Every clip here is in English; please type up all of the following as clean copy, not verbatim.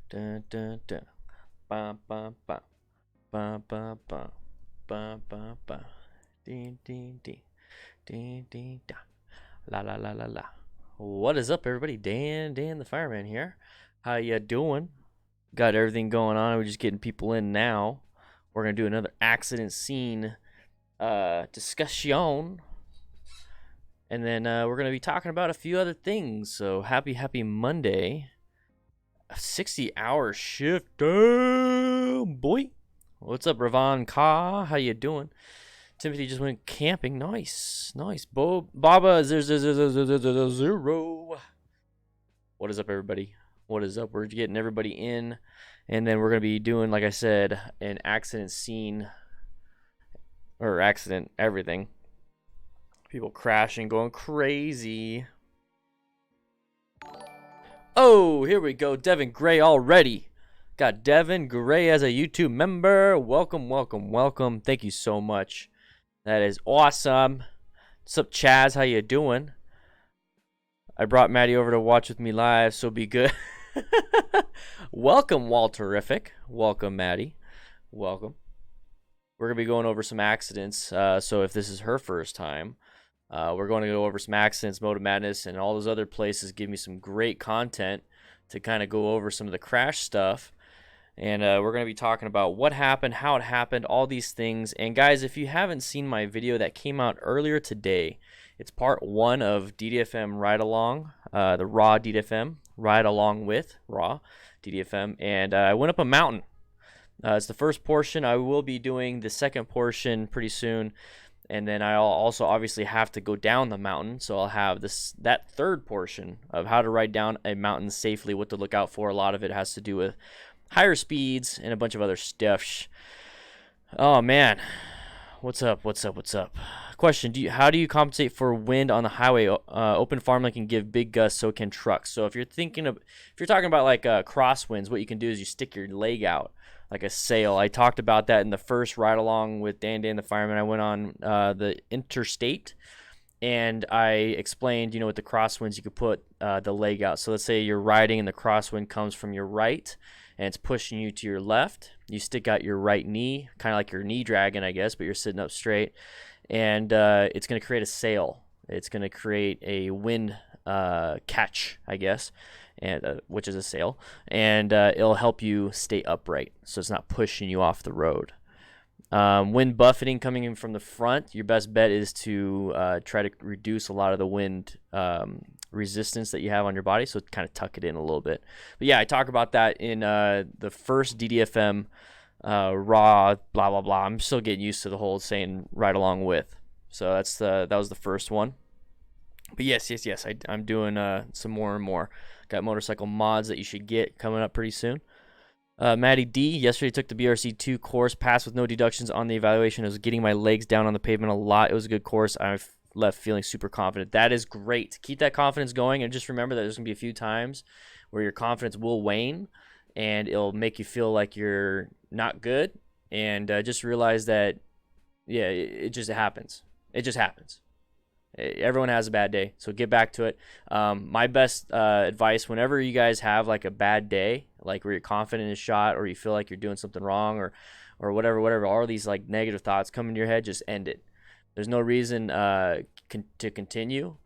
Dun, dun, dun. Ba, ba, ba. Ba, ba, ba. Ba, ba, ba. Ding, ding, ding. Ding, ding, da. La, la, la, la, la. What is up, everybody? Dan the fireman here. How ya doing? Got everything going on. We're just getting people in now. We're going to do another accident scene discussion. And then we're going to be talking about a few other things. So happy Monday. A 60-hour shift. Damn, boy. What's up, Ravon Ka? How you doing? Timothy just went camping. Nice. Baba 000. What is up, everybody? What is up? We're getting everybody in. And then we're going to be doing, like I said, an accident scene. Or accident, everything. People crashing, going crazy. Oh, here we go. Devin Gray already. Got Devin Gray as a YouTube member. Welcome. Thank you so much. That is awesome. What's up, Chazz? How you doing? I brought Maddie over to watch with me live, so be good. Welcome, Walterific. Welcome, Maddie. Welcome. We're going to be going over some accidents, so if this is her first time, we're going to go over some accidents, Mode of Madness, and all those other places. Give me some great content to kind of go over some of the crash stuff. And we're going to be talking about what happened, how it happened, all these things. And guys, if you haven't seen my video that came out earlier today, it's part 1 of DDFM Ride Along, the Raw DDFM, Ride Along with Raw DDFM. And I went up a mountain. It's the first portion. I will be doing the second portion pretty soon. And then I'll also obviously have to go down the mountain. So I'll have that third portion of how to ride down a mountain safely, what to look out for. A lot of it has to do with higher speeds and a bunch of other stuff. Oh man, what's up? Question: how do you compensate for wind on the highway? Open farmland can give big gusts, so can trucks. So if you're talking about like crosswinds, what you can do is you stick your leg out like a sail. I talked about that in the first ride along with Dan the fireman. I went on the interstate. And I explained, with the crosswinds, you could put the leg out. So let's say you're riding and the crosswind comes from your right and it's pushing you to your left. You stick out your right knee, kind of like your knee dragon, I guess, but you're sitting up straight. And it's going to create a sail. It's going to create a wind catch, I guess, and which is a sail. And it'll help you stay upright so it's not pushing you off the road. Wind buffeting coming in from the front, your best bet is to try to reduce a lot of the wind resistance that you have on your body, so kind of tuck it in a little bit. But yeah, I talk about that in the first DDFM raw blah blah blah. I'm still getting used to the whole saying right along with. So that was the first one. But yes, I'm doing some more and more. Got motorcycle mods that you should get coming up pretty soon. Maddie D, yesterday took the BRC2 course, passed with no deductions on the evaluation. I was getting my legs down on the pavement a lot. It was a good course. I've left feeling super confident. That is great. Keep that confidence going, and just remember that there's going to be a few times where your confidence will wane, and it'll make you feel like you're not good, and just realize that, yeah, it just happens. It just happens. Everyone has a bad day, so get back to it. My best advice, whenever you guys have like a bad day, like where you're confident in a shot or you feel like you're doing something wrong or whatever, all these like negative thoughts come into your head, just end it. There's no reason to continue.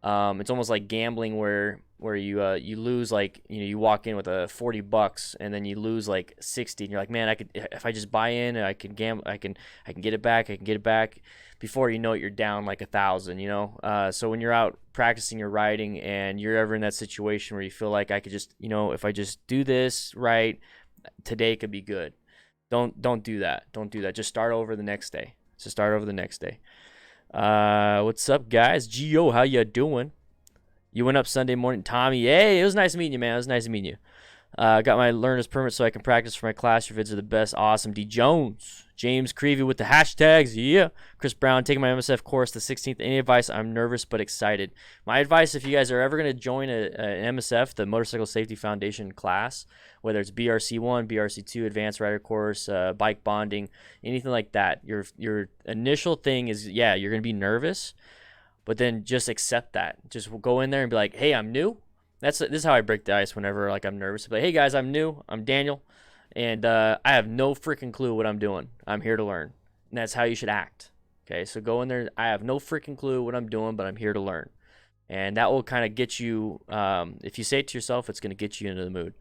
It's almost like gambling where you lose, like, you walk in with a $40 and then you lose like 60 and you're like, man, if I just buy in, I can gamble, I can get it back. Before you know it, you're down like 1,000, so when you're out practicing your riding and you're ever in that situation where you feel like I could just, if I just do this right, today could be good. Don't do that. Just start over the next day. What's up, guys? Gio, how you doing? You went up Sunday morning. Tommy, hey, it was nice meeting you, man. It was nice to meet you. Got my learner's permit so I can practice for my class. Your vids are the best. Awesome. D. Jones. James Creevy with the hashtags. Yeah. Chris Brown, taking my MSF course the 16th. Any advice? I'm nervous but excited. My advice, if you guys are ever going to join an MSF, the Motorcycle Safety Foundation class, whether it's BRC1, BRC2, Advanced Rider Course, bike bonding, anything like that, your initial thing is, yeah, you're going to be nervous, but then just accept that. Just go in there and be like, hey, I'm new. This is how I break the ice whenever like I'm nervous. Like, hey guys, I'm new. I'm Daniel, and I have no freaking clue what I'm doing. I'm here to learn, and that's how you should act. Okay, so go in there. I have no freaking clue what I'm doing, but I'm here to learn, and that will kind of get you. If you say it to yourself, it's going to get you into the mood.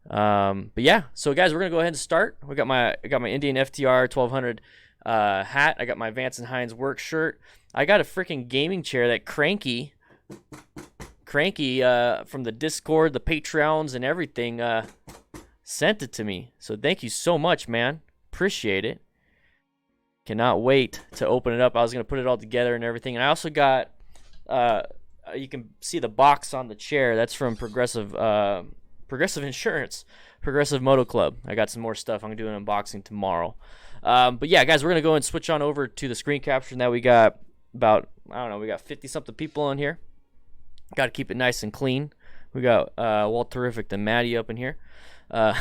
But yeah, so guys, we're gonna go ahead and start. I got my Indian FTR 1200 hat. I got my Vance and Hines work shirt. I got a freaking gaming chair that Cranky from the Discord, the Patreons, and everything sent it to me. So thank you so much, man. Appreciate it. Cannot wait to open it up. I was gonna put it all together and everything. And I also got you can see the box on the chair. That's from Progressive Insurance, Progressive Moto Club. I got some more stuff. I'm gonna do an unboxing tomorrow. But yeah, guys, we're gonna go and switch on over to the screen capture. Now we got about, I don't know, we got 50 something people on here. Got to keep it nice and clean. We got Walt Terrific and Maddie up in here. But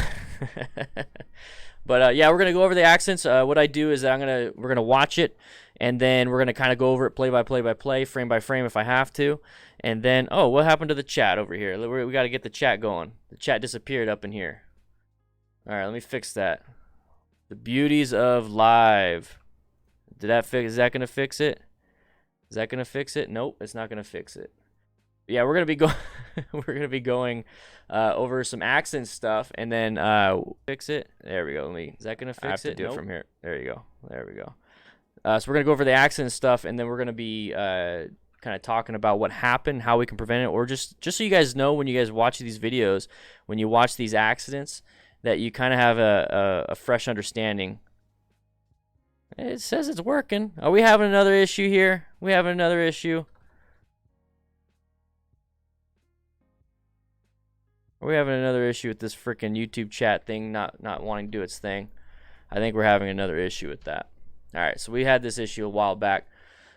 yeah, we're gonna go over the accents. What I do is that we're gonna watch it, and then we're gonna kind of go over it play by play, frame by frame if I have to, and then what happened to the chat over here? We got to get the chat going. The chat disappeared up in here. All right, let me fix that. The beauties of live. Is that gonna fix it? Is that gonna fix it? Nope, it's not gonna fix it. Yeah, we're gonna be going over some accent stuff, and then fix it. There we go. Is that gonna fix it? I have to do it from here. There you go. There we go. So we're gonna go over the accent stuff, and then we're gonna be kind of talking about what happened, how we can prevent it, or just so you guys know, when you guys watch these videos, when you watch these accidents, that you kind of have a fresh understanding. It says it's working. Are we having another issue here? We having another issue? Are we having another issue with this freaking YouTube chat thing not wanting to do its thing? I think we're having another issue with that. All right, so we had this issue a while back.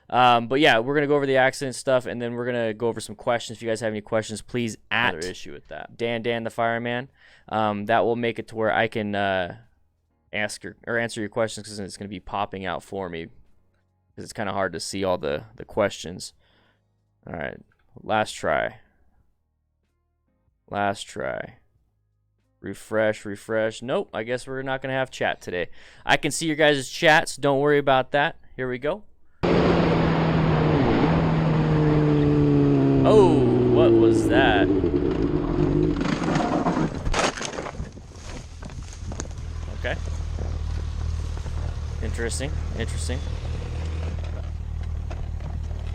But yeah, we're going to go over the accident stuff, and then we're going to go over some questions. If you guys have any questions, please add another issue with that. Dan the fireman. That will make it to where I can answer your questions, because it's going to be popping out for me, because it's kind of hard to see all the questions. All right, last try. Refresh. Nope, I guess we're not going to have chat today. I can see your guys' chats. Don't worry about that. Here we go. Oh, what was that? Okay. Interesting.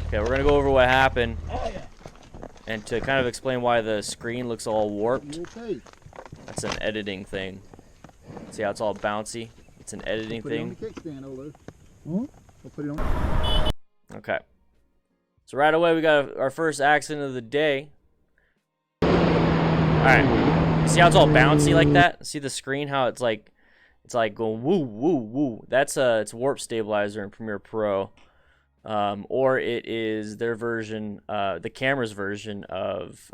Okay, we're going to go over what happened. And to kind of explain why the screen looks all warped. That's an editing thing. See how it's all bouncy? It's an editing thing. Okay. So right away we got our first accident of the day. Alright. See how it's all bouncy like that? See the screen, how it's like going woo woo woo. That's it's warp stabilizer in Premiere Pro. Or it is their version, the camera's version of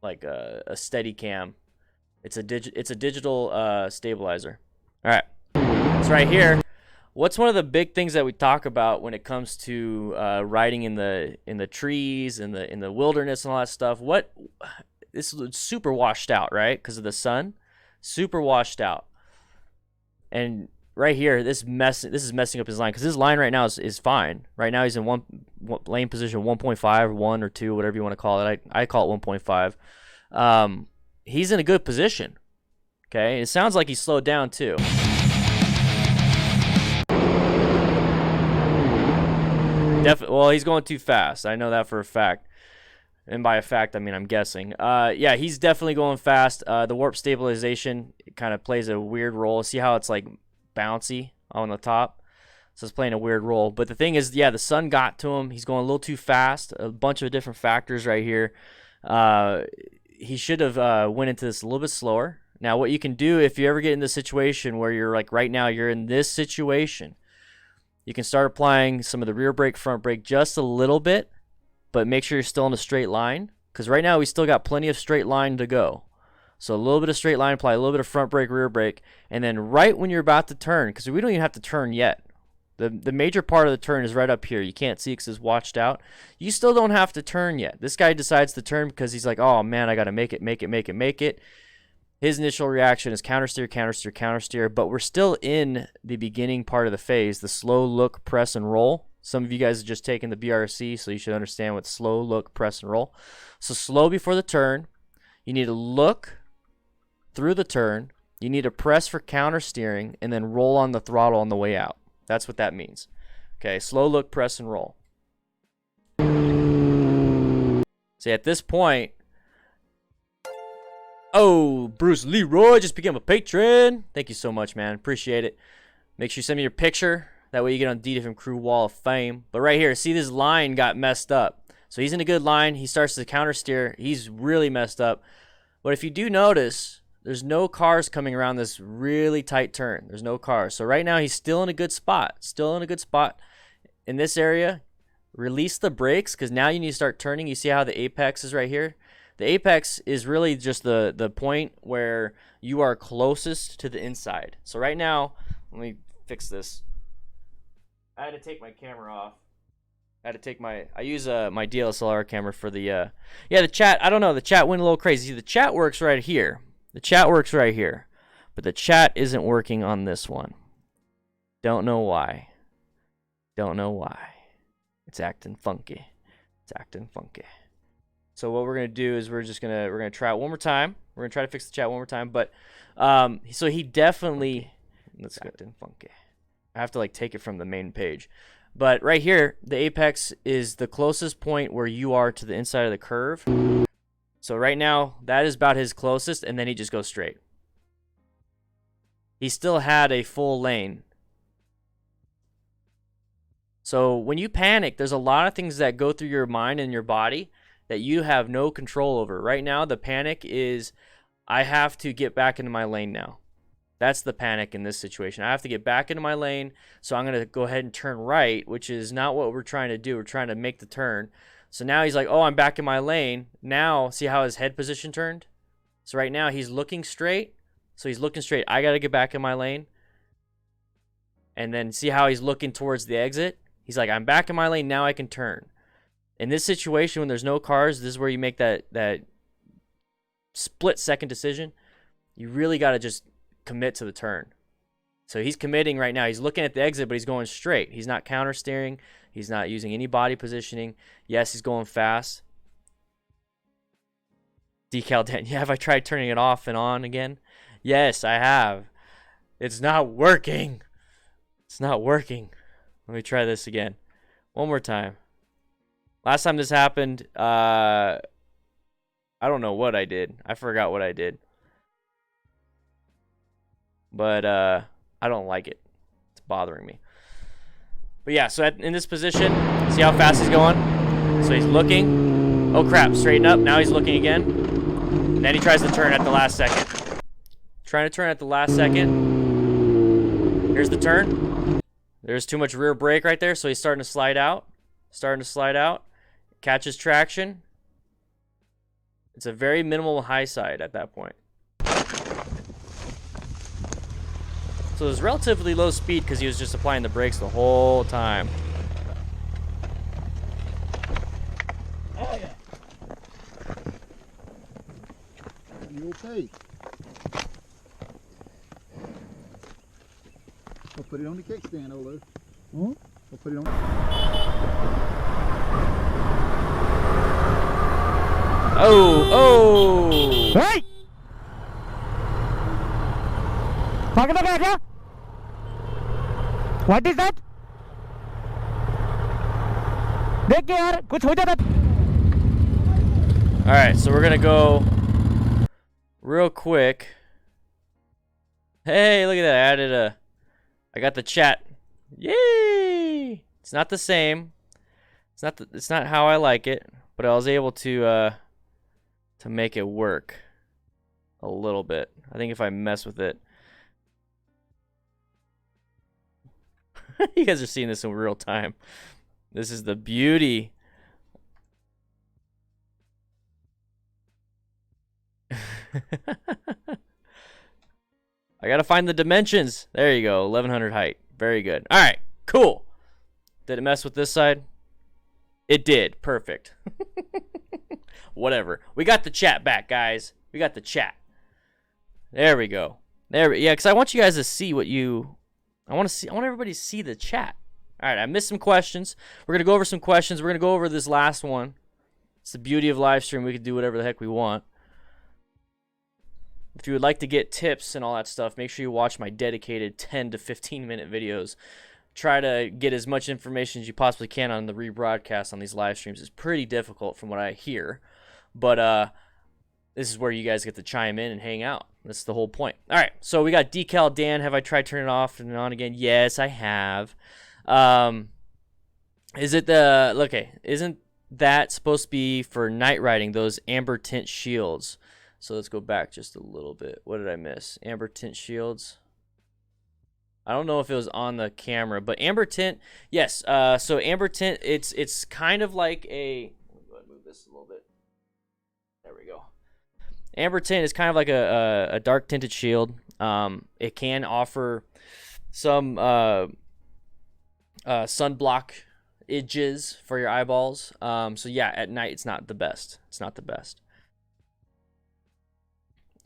like a Steadicam. It's a digital stabilizer. All right, so right here, what's one of the big things that we talk about when it comes to riding in the trees, in the wilderness and all that stuff? This is super washed out, right? Because of the sun, super washed out, and right here, this is messing up his line, because his line right now is fine. Right now he's in one lane position 1.5, 1 or 2, whatever you want to call it. I call it 1.5. He's in a good position. Okay, it sounds like he slowed down too. Well, he's going too fast. I know that for a fact. And by a fact, I mean I'm guessing. Yeah, he's definitely going fast. The warp stabilization kind of plays a weird role. See how it's like bouncy on the top? So it's playing a weird role. But the thing is, yeah, the sun got to him. He's going a little too fast. A bunch of different factors right here. He should have went into this a little bit slower. Now, what you can do if you ever get in this situation where you're like right now, you're in this situation, you can start applying some of the rear brake, front brake just a little bit, but make sure you're still in a straight line, because right now we still got plenty of straight line to go. So a little bit of straight line, apply a little bit of front brake, rear brake, and then right when you're about to turn, because we don't even have to turn yet. The major part of the turn is right up here. You can't see because it's washed out. You still don't have to turn yet. This guy decides to turn because he's like, oh man, I got to make it. His initial reaction is countersteer, countersteer, countersteer, but we're still in the beginning part of the phase, the slow look, press, and roll. Some of you guys have just taken the BRC, so you should understand what slow look, press, and roll. So slow before the turn. You need to look through the turn. You need to press for countersteering, and then roll on the throttle on the way out. That's what that means. Okay, slow look, press, and roll. See, at this point, oh, Bruce Leroy just became a patron. Thank you so much, man. Appreciate it. Make sure you send me your picture. That way you get on DDFM Crew Wall of Fame. But right here, see this line got messed up. So he's in a good line. He starts to countersteer. He's really messed up. But if you do notice, there's no cars coming around this really tight turn. There's no cars. So right now he's still in a good spot. Still in a good spot. In this area, release the brakes because now you need to start turning. You see how the apex is right here? The apex is really just the point where you are closest to the inside. So right now, let me fix this. I had to take my camera off. I use my DSLR camera for the the chat. I don't know, the chat went a little crazy. See, the chat works right here. The chat works right here, but the chat isn't working on this one. Don't know why. Don't know why. It's acting funky. It's acting funky. So what we're gonna do is we're gonna try it one more time. We're gonna try to fix the chat one more time. But so he definitely let's get acting funky. I have to like take it from the main page. But right here, the apex is the closest point where you are to the inside of the curve. So right now, that is about his closest, and then he just goes straight. He still had a full lane. So when you panic, there's a lot of things that go through your mind and your body that you have no control over. Right now, the panic is, I have to get back into my lane now. That's the panic in this situation. I have to get back into my lane, so I'm going to go ahead and turn right, which is not what we're trying to do. We're trying to make the turn. So now he's like, oh, I'm back in my lane. Now, see how his head position turned? So right now, he's looking straight. So he's looking straight. I got to get back in my lane. And then see how he's looking towards the exit? He's like, I'm back in my lane. Now I can turn. In this situation, when there's no cars, this is where you make that split-second decision. You really got to just commit to the turn. So he's committing right now. He's looking at the exit, but he's going straight. He's not counter steering. He's not using any body positioning. Yes, he's going fast. Decal dent. Yeah, have I tried turning it off and on again? Yes, I have. It's not working. It's not working. Let me try this again. One more time. Last time this happened, I don't know what I did. I forgot what I did. But I don't like it. It's bothering me. But yeah, so in this position, see how fast he's going? So he's looking. Oh crap, straighten up. Now he's looking again. And then he tries to turn at the last second. Trying to turn at the last second. Here's the turn. There's too much rear brake right there, so he's starting to slide out. Starting to slide out. Catches traction. It's a very minimal high side at that point. So it was relatively low speed because he was just applying the brakes the whole time. Oh yeah. You okay? I'll put it on the kickstand, Olu. Hmm? I'll put it on. Oh! Hey! Talking about ya? What is that? देख यार कुछ हो जाता. All right, so we're gonna go real quick. Hey, look at that! I got the chat. Yay! It's not the same. It's not how I like it, but I was able to make it work a little bit. I think if I mess with it. You guys are seeing this in real time. This is the beauty. I gotta find the dimensions. There you go, 1100 height. Very good. All right, Cool. Did it mess with this side? It did. Perfect. Whatever. We got the chat back, guys. We got the chat. There we go. Yeah, because I want you guys to see what you... I want everybody to see the chat. All right, I missed some questions. We're going to go over some questions. We're going to go over this last one. It's the beauty of live stream. We can do whatever the heck we want. If you would like to get tips and all that stuff, make sure you watch my dedicated 10 to 15-minute videos. Try to get as much information as you possibly can on the rebroadcast on these live streams. It's pretty difficult from what I hear. But this is where you guys get to chime in and hang out. That's the whole point. All right, so we got Decal Dan. Have I tried turning it off and on again? Yes, I have. Is it the... Okay, isn't that supposed to be for night riding, those amber tint shields? So let's go back just a little bit. What did I miss? Amber tint shields. I don't know if it was on the camera, but amber tint, yes. So amber tint, it's kind of like a... Let me go ahead and move this a little bit. There we go. Amber tint is kind of like a dark tinted shield. It can offer some sunblock edges for your eyeballs. So yeah, at night it's not the best. It's not the best.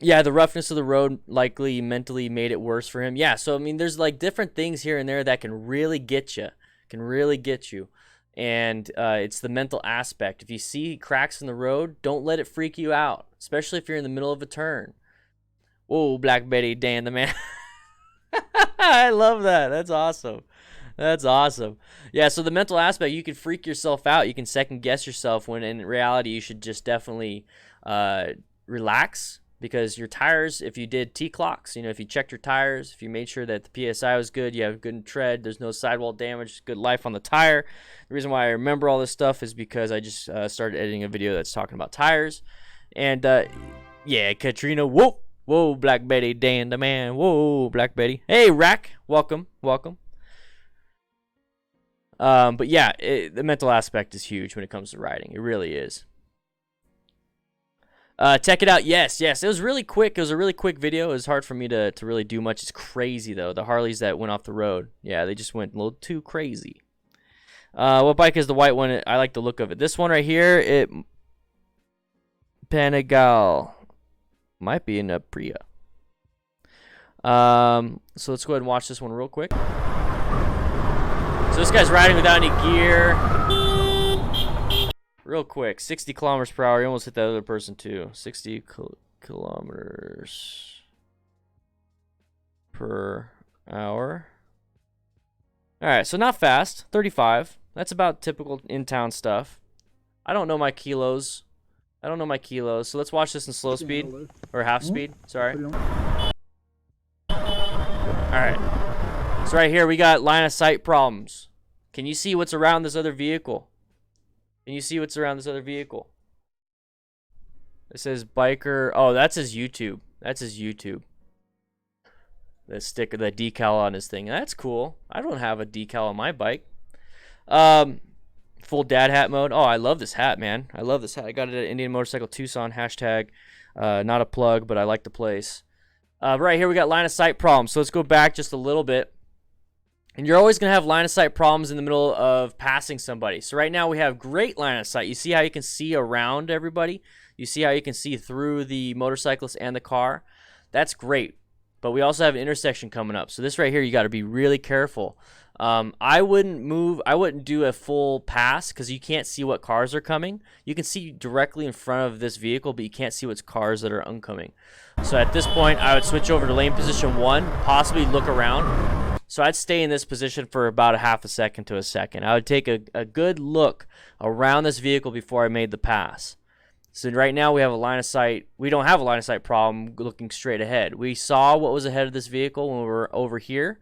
Yeah, the roughness of the road likely mentally made it worse for him. Yeah, so I mean, there's like different things here and there that can really get you. And it's the mental aspect. If you see cracks in the road, don't let it freak you out, especially if you're in the middle of a turn. Whoa, Black Betty, Dan the man. I love that. That's awesome. That's awesome. Yeah, so the mental aspect, you can freak yourself out. You can second guess yourself when in reality you should just definitely relax. Because your tires, if you did T-clocks, you know, if you checked your tires, if you made sure that the PSI was good, you have good tread, there's no sidewall damage, good life on the tire. The reason why I remember all this stuff is because I just started editing a video that's talking about tires. And, yeah, Katrina, whoa, Black Betty, Dan the man, whoa, Black Betty. Hey, Rack, welcome. But yeah, the mental aspect is huge when it comes to riding. It really is. Check it out. Yes. It was really quick. It was a really quick video. It was hard for me to really do much. It's crazy, though. The Harleys that went off the road. Yeah, they just went a little too crazy. What bike is the white one? I like the look of it. This one right here, Panigale. Might be in a Priya. So let's go ahead and watch this one real quick. So this guy's riding without any gear. Real quick, 60 kilometers per hour. You almost hit that other person too. 60 kilometers per hour. All right, so not fast. 35. That's about typical in-town stuff. I don't know my kilos. So let's watch this in slow speed or half speed. Sorry. All right. So right here we got line of sight problems. Can you see what's around this other vehicle? It says biker. Oh, that's his YouTube. The sticker, the decal on his thing. That's cool. I don't have a decal on my bike. Full dad hat mode. Oh, I love this hat, man. I got it at Indian Motorcycle Tucson. Hashtag not a plug, but I like the place. Right here we got line of sight problems. So let's go back just a little bit. And you're always going to have line of sight problems in the middle of passing somebody. So right now we have great line of sight. You see how you can see around everybody? You see how you can see through the motorcyclist and the car? That's great. But we also have an intersection coming up. So this right here, you got to be really careful. I wouldn't do a full pass because you can't see what cars are coming. You can see directly in front of this vehicle, but you can't see what's cars that are oncoming. So at this point, I would switch over to lane position 1, possibly look around. So I'd stay in this position for about a half a second to a second. I would take a good look around this vehicle before I made the pass. So right now we have a line of sight. We don't have a line of sight problem looking straight ahead. We saw what was ahead of this vehicle when we were over here.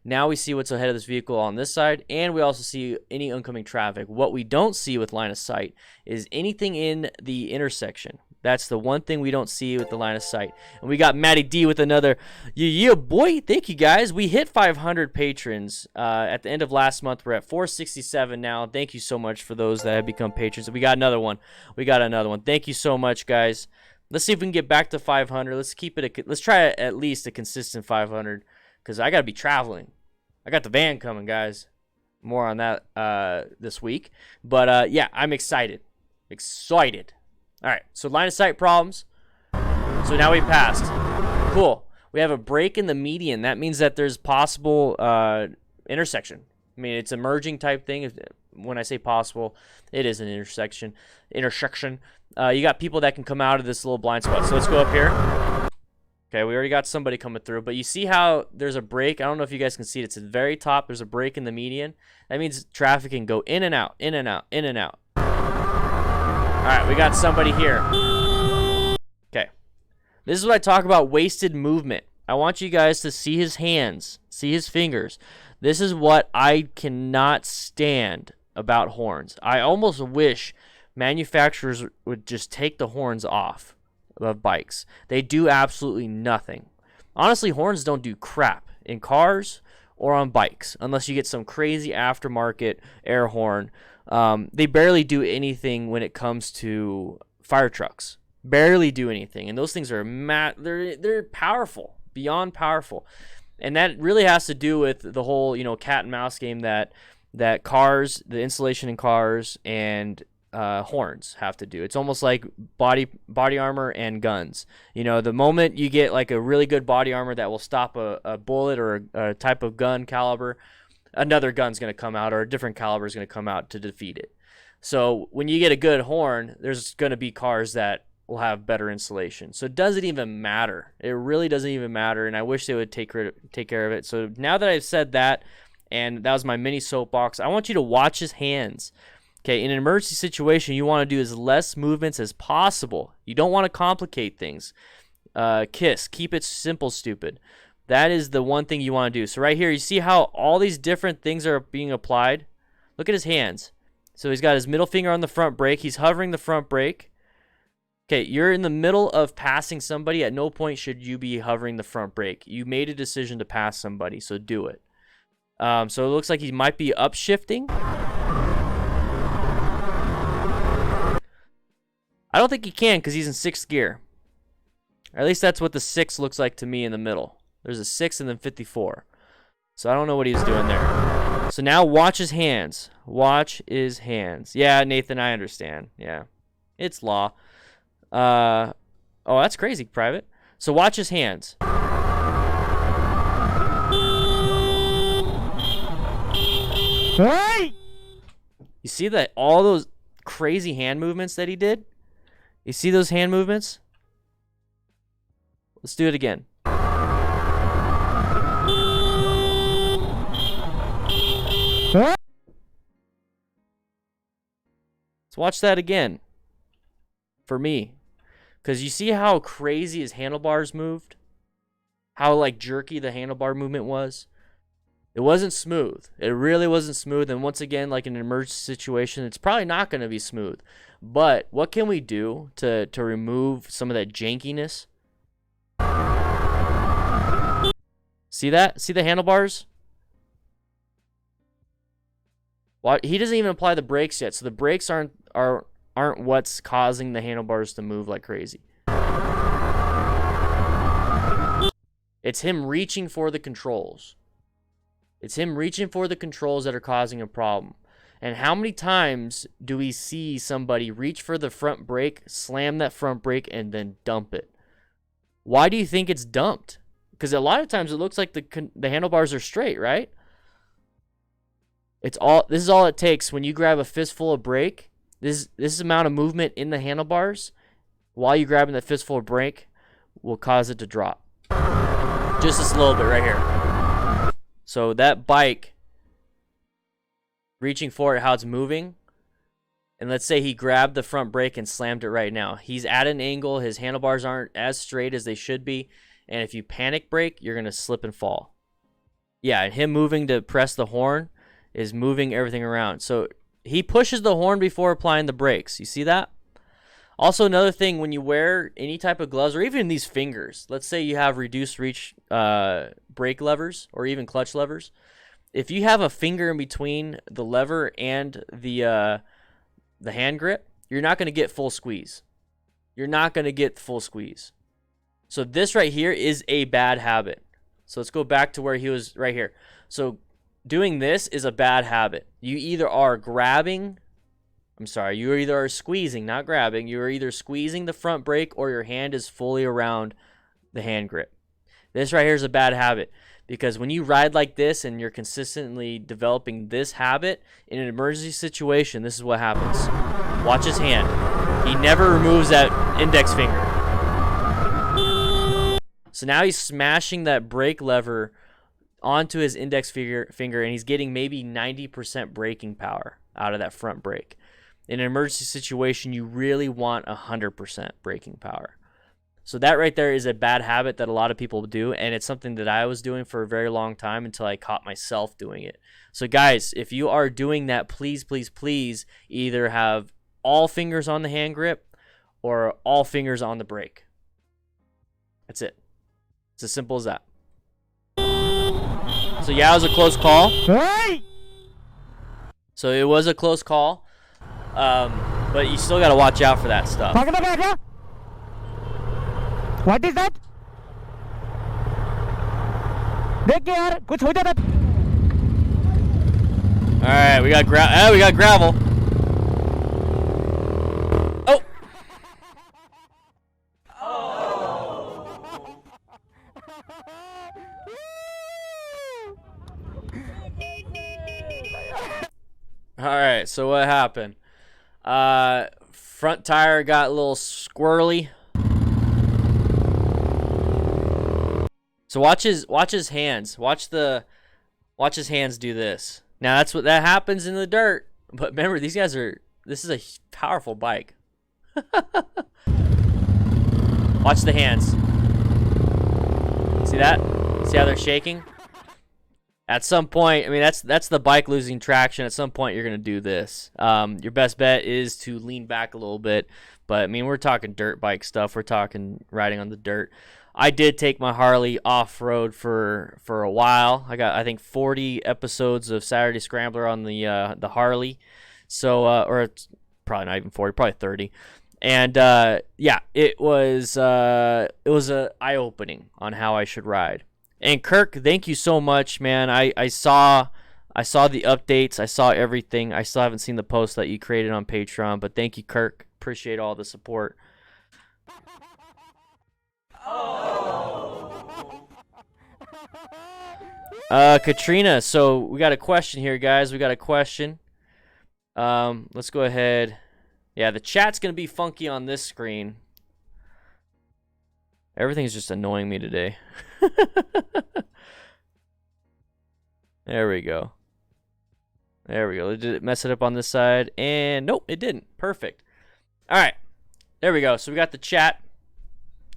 Now we see what's ahead of this vehicle on this side, and we also see any oncoming traffic. What we don't see with line of sight is anything in the intersection. That's the one thing we don't see with the line of sight. And we got Matty D with another, yeah, boy. Thank you, guys. We hit 500 patrons at the end of last month. We're at 467 now. Thank you so much for those that have become patrons. We got another one. Thank you so much, guys. Let's see if we can get back to 500. Let's try at least a consistent 500 because I got to be traveling. I got the van coming, guys. More on that this week. But yeah, I'm excited. Excited. All right, so line of sight problems. So now we passed. Cool. We have a break in the median. That means that there's possible intersection. I mean, it's a merging type thing. When I say possible, it is an intersection. You got people that can come out of this little blind spot. So let's go up here. Okay, we already got somebody coming through. But you see how there's a break? I don't know if you guys can see it. It's at the very top. There's a break in the median. That means traffic can go in and out, in and out, in and out. All right, we got somebody here. Okay. This is what I talk about, wasted movement. I want you guys to see his hands, see his fingers. This is what I cannot stand about horns. I almost wish manufacturers would just take the horns off of bikes. They do absolutely nothing. Honestly, horns don't do crap in cars or on bikes unless you get some crazy aftermarket air horn. They barely do anything when it comes to fire trucks. Barely do anything, and those things are they're powerful, beyond powerful, and that really has to do with the whole cat and mouse game that cars, the insulation in cars, and horns have to do. It's almost like body armor and guns. The moment you get like a really good body armor that will stop a bullet or a type of gun caliber, another gun's going to come out, or a different caliber is going to come out to defeat it. So when you get a good horn, there's going to be cars that will have better insulation. So it doesn't even matter. It really doesn't even matter, and I wish they would take care of it. So now that I've said that, and that was my mini soapbox, I want you to watch his hands. Okay, in an emergency situation, you want to do as less movements as possible. You don't want to complicate things. Keep it simple, stupid. That is the one thing you want to do. So right here, you see how all these different things are being applied? Look at his hands. So he's got his middle finger on the front brake. He's hovering the front brake. Okay, you're in the middle of passing somebody. At no point should you be hovering the front brake. You made a decision to pass somebody, so do it. So it looks like he might be upshifting. I don't think he can because he's in 6th gear. Or at least that's what the 6 looks like to me in the middle. There's a 6 and then 54. So I don't know what he's doing there. So now watch his hands. Watch his hands. Yeah, Nathan, I understand. Yeah, it's law. Oh, that's crazy, Private. So watch his hands. Hey! You see that all those crazy hand movements that he did? You see those hand movements? Let's do it again. Let's watch that again. For me. Because you see how crazy his handlebars moved? How like jerky the handlebar movement was? It wasn't smooth. It really wasn't smooth. And once again, like in an emergency situation, it's probably not going to be smooth. But what can we do to remove some of that jankiness? See that? See the handlebars? Well, he doesn't even apply the brakes yet. So the brakes aren't what's causing the handlebars to move like crazy. It's him reaching for the controls. It's him reaching for the controls that are causing a problem. And how many times do we see somebody reach for the front brake, slam that front brake, and then dump it? Why do you think it's dumped? Because a lot of times it looks like the handlebars are straight, right? This is all it takes when you grab a fistful of brake. This amount of movement in the handlebars while you're grabbing the fistful of brake will cause it to drop. Just this little bit right here. So that bike, reaching for it, how it's moving, and let's say he grabbed the front brake and slammed it right now. He's at an angle. His handlebars aren't as straight as they should be. And if you panic brake, you're going to slip and fall. Yeah, and him moving to press the horn is moving everything around. So he pushes the horn before applying the brakes. You see that? Also, another thing, when you wear any type of gloves or even these fingers, let's say you have reduced reach brake levers or even clutch levers. If you have a finger in between the lever and the hand grip, you're not going to get full squeeze. You're not going to get full squeeze. So this right here is a bad habit. So let's go back to where he was right here. So doing this is a bad habit. You either are grabbing, you either are squeezing, not grabbing. You are either squeezing the front brake or your hand is fully around the hand grip. This right here is a bad habit because when you ride like this and you're consistently developing this habit, in an emergency situation, this is what happens. Watch his hand. He never removes that index finger. So now he's smashing that brake lever onto his index finger, and he's getting maybe 90% braking power out of that front brake. In an emergency situation, you really want 100% braking power. So that right there is a bad habit that a lot of people do, and it's something that I was doing for a very long time until I caught myself doing it. So guys, if you are doing that, please, please, please either have all fingers on the hand grip or all fingers on the brake. That's it. It's as simple as that. So yeah, it was a close call. Hey! So it was a close call. But you still got to watch out for that stuff. What is that? देख यार कुछ हो जाता. All right, we got gravel. Oh. All right, so what happened? Front tire got a little squirrely. So watch his hands. Watch his hands do this. Now that's what that happens in the dirt. But remember, this is a powerful bike. Watch the hands. See that? See how they're shaking? At some point, I mean, that's the bike losing traction. At some point, you're going to do this. Your best bet is to lean back a little bit. But, I mean, we're talking dirt bike stuff. We're talking riding on the dirt. I did take my Harley off-road for a while. I got, I think, 40 episodes of Saturday Scrambler on the Harley. So, or it's probably not even 40, probably 30. And, yeah, it was eye-opening on how I should ride. And Kirk, thank you so much, man. I saw the updates. I saw everything. I still haven't seen the post that you created on Patreon, but thank you, Kirk. Appreciate all the support. Katrina, so we got a question here, guys. We got a question. Let's go ahead. Yeah, the chat's going to be funky on this screen. Everything's just annoying me today. There we go. There we go. Did it mess it up on this side? And nope, it didn't. Perfect. All right. There we go. So we got the chat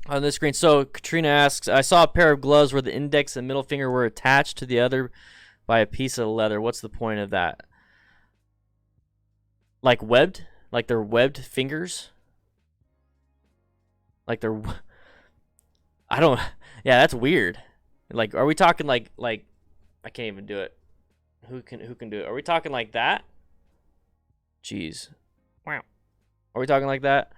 on this screen. So Katrina asks, I saw a pair of gloves where the index and middle finger were attached to the other by a piece of leather. What's the point of that? Like webbed? Like they're webbed fingers? Like they're... I don't... Yeah, that's weird. Like, are we talking like I can't even do it. Who can do it? Are we talking like that? Jeez. Wow. Are we talking like that?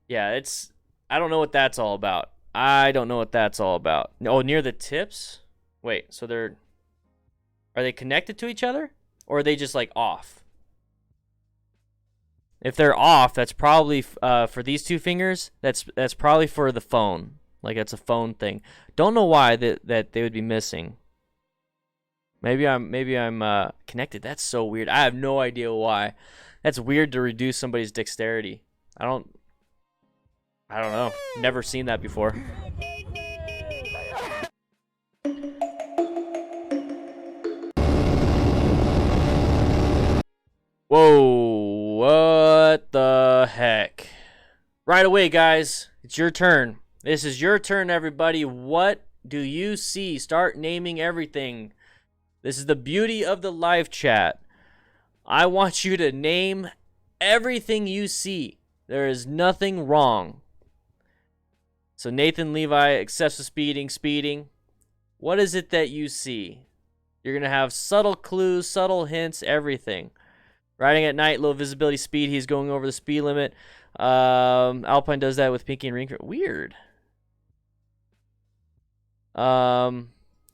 Yeah, it's... I don't know what that's all about. I don't know what that's all about. Oh, near the tips? Wait, so they're... Are they connected to each other? Or are they just, like, off? If they're off, that's probably... for these two fingers, that's probably for the phone. Like, that's a phone thing. Don't know why that they would be missing. Maybe I'm connected. That's so weird. I have no idea why. That's weird to reduce somebody's dexterity. I don't know. Never seen that before. Whoa, what the heck? Right away, guys. It's your turn. This is your turn, everybody. What do you see? Start naming everything. This is the beauty of the live chat. I want you to name everything you see. There is nothing wrong. So Nathan Levi, excessive speeding. What is it that you see? You're going to have subtle clues, subtle hints, everything. Riding at night, low visibility speed. He's going over the speed limit. Alpine does that with Pinky and Ring. Weird.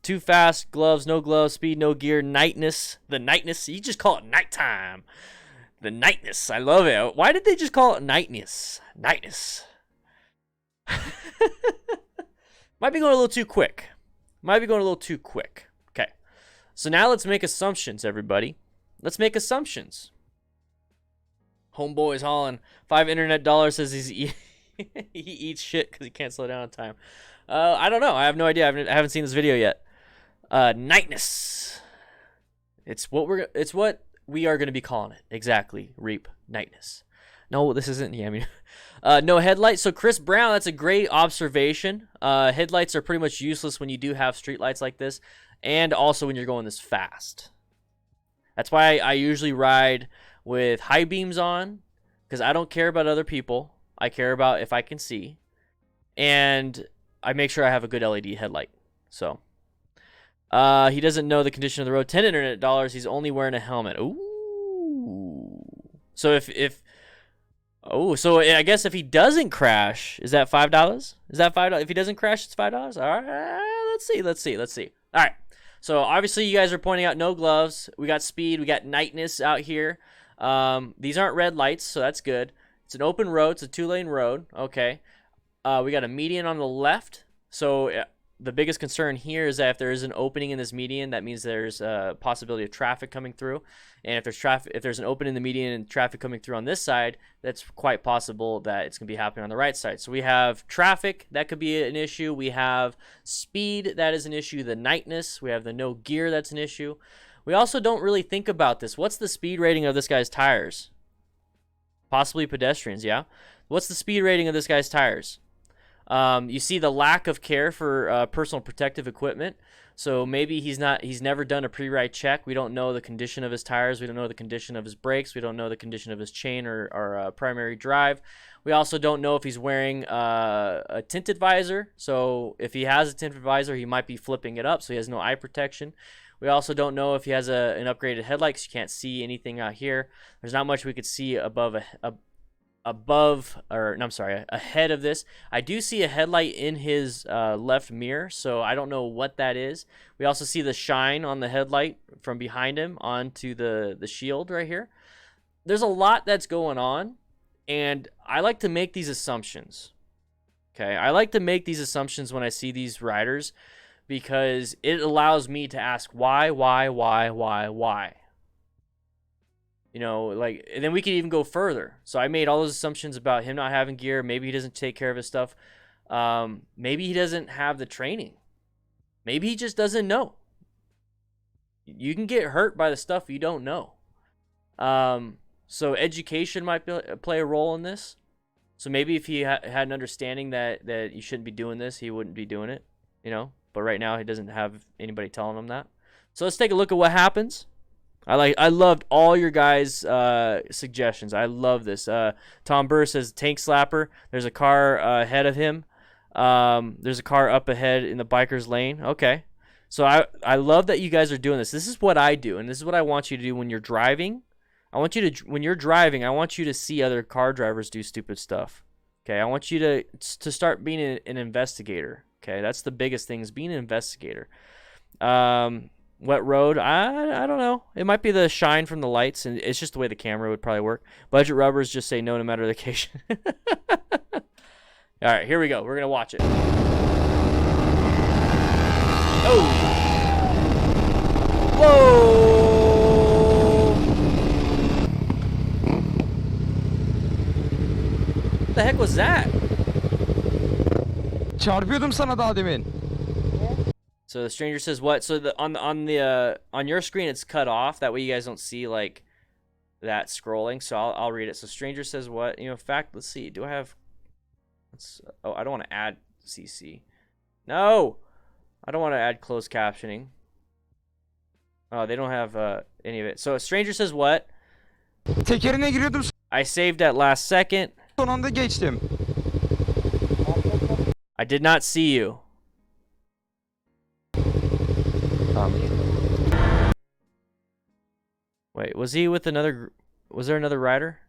too fast, gloves, no gloves, speed, no gear, nightness. The nightness, you just call it nighttime. The nightness, I love it. Why did they just call it nightness? Nightness. Might be going a little too quick. Okay. So now let's make assumptions, everybody. Let's make assumptions. Homeboy's hauling $5 says he eats shit because he can't slow down on time. I don't know. I have no idea. I haven't seen this video yet. Nightness. It's what we are going to be calling it. Exactly. Reap nightness. No, this isn't. Yeah, I mean, no headlights. So Chris Brown, that's a great observation. Headlights are pretty much useless when you do have street lights like this, and also when you're going this fast. That's why I usually ride with high beams on, because I don't care about other people. I care about if I can see, and I make sure I have a good LED headlight. So he doesn't know the condition of the road. 10 internet dollars. He's only wearing a helmet. Ooh. So so I guess if he doesn't crash, is that $5? Is that $5? If he doesn't crash, it's $5. All right. Let's see. All right. So obviously you guys are pointing out no gloves. We got speed. We got nightness out here. These aren't red lights, so that's good. It's an open road. It's a 2-lane road. Okay. We got a median on the left. So the biggest concern here is that if there is an opening in this median, that means there's a possibility of traffic coming through. And if there's an opening in the median and traffic coming through on this side, that's quite possible that it's going to be happening on the right side. So we have traffic, that could be an issue. We have speed, that is an issue. The nightness, we have the no gear, that's an issue. We also don't really think about this. What's the speed rating of this guy's tires? Possibly pedestrians, yeah? What's the speed rating of this guy's tires? You see the lack of care for personal protective equipment. So maybe he's never done a pre-ride check. We don't know the condition of his tires. We don't know the condition of his brakes. We don't know the condition of his chain or primary drive. We also don't know if he's wearing a tinted visor. So if he has a tinted visor, he might be flipping it up, so he has no eye protection. We also don't know if he has an upgraded headlight, because you can't see anything out here. There's not much we could see ahead of this. I do see a headlight in his left mirror, so I don't know what that is. We also see the shine on the headlight from behind him onto the shield right here. There's a lot that's going on, and I like to make these assumptions. Okay, I like to make these assumptions when I see these riders, because it allows me to ask why. You know, like, and then we could even go further. So I made all those assumptions about him not having gear. Maybe he doesn't take care of his stuff. Maybe he doesn't have the training. Maybe he just doesn't know. You can get hurt by the stuff you don't know. So education might play a role in this. So maybe if he had an understanding that you shouldn't be doing this, he wouldn't be doing it, you know. But right now he doesn't have anybody telling him that. So let's take a look at what happens. I loved all your guys' suggestions. I love this. Tom Burr says tank slapper. There's a car ahead of him. There's a car up ahead in the biker's lane. Okay. So I love that you guys are doing this. This is what I do, and this is what I want you to do when you're driving. When you're driving, I want you to see other car drivers do stupid stuff. Okay. I want you to start being an investigator. Okay. That's the biggest thing, is being an investigator. Wet road, I don't know. It might be the shine from the lights, and it's just the way the camera would probably work. Budget rubbers, just say no matter the occasion. All right, here we go. We're going to watch it. Oh! Whoa! What the heck was that? Çarpıyordum sana daha demin. So the stranger says what? So on your screen it's cut off. That way you guys don't see like that scrolling. So I'll read it. So stranger says what? You know, fact. Let's see. Do I have? I don't want to add CC. No, I don't want to add closed captioning. Oh, they don't have any of it. So a stranger says what? Tekerine giriyordum. I saved at last second. Son anda geçtim. I did not see you. Wait, was he with another? Was there another rider?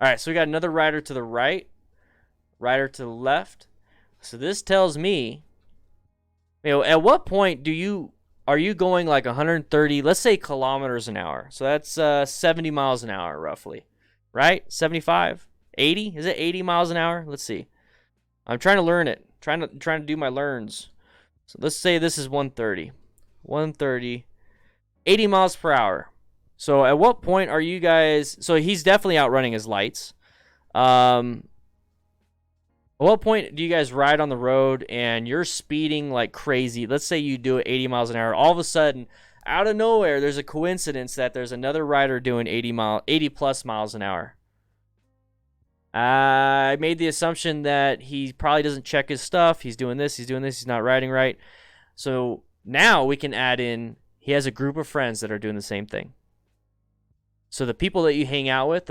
All right, so we got another rider to the right, rider to the left. So this tells me You know, at what point are you going like 130, let's say kilometers an hour? So that's 70 miles an hour roughly, right? 75, 80? Is it 80 miles an hour? Let's see. I'm trying to learn it. Trying to do my learns. So let's say this is 130. 130, 80 miles per hour. So at what point are you guys? So he's definitely outrunning his lights. At what point do you guys ride on the road and you're speeding like crazy? Let's say you do it 80 miles an hour. All of a sudden, out of nowhere, there's a coincidence that there's another rider doing 80 plus miles an hour. I made the assumption that he probably doesn't check his stuff. He's doing this, he's not riding right. So now we can add in, he has a group of friends that are doing the same thing. So the people that you hang out with,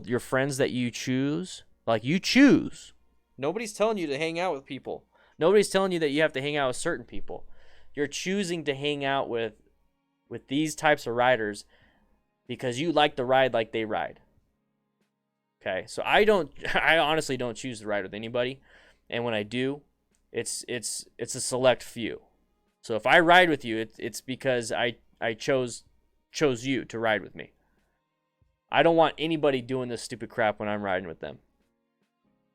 your friends that you choose, like you choose. Nobody's telling you to hang out with people. Nobody's telling you that you have to hang out with certain people. You're choosing to hang out with these types of riders because you like to ride like they ride. Okay, so I honestly don't choose to ride with anybody, and when I do, it's a select few. So if I ride with you, it's because I chose you to ride with me. I don't want anybody doing this stupid crap when I'm riding with them.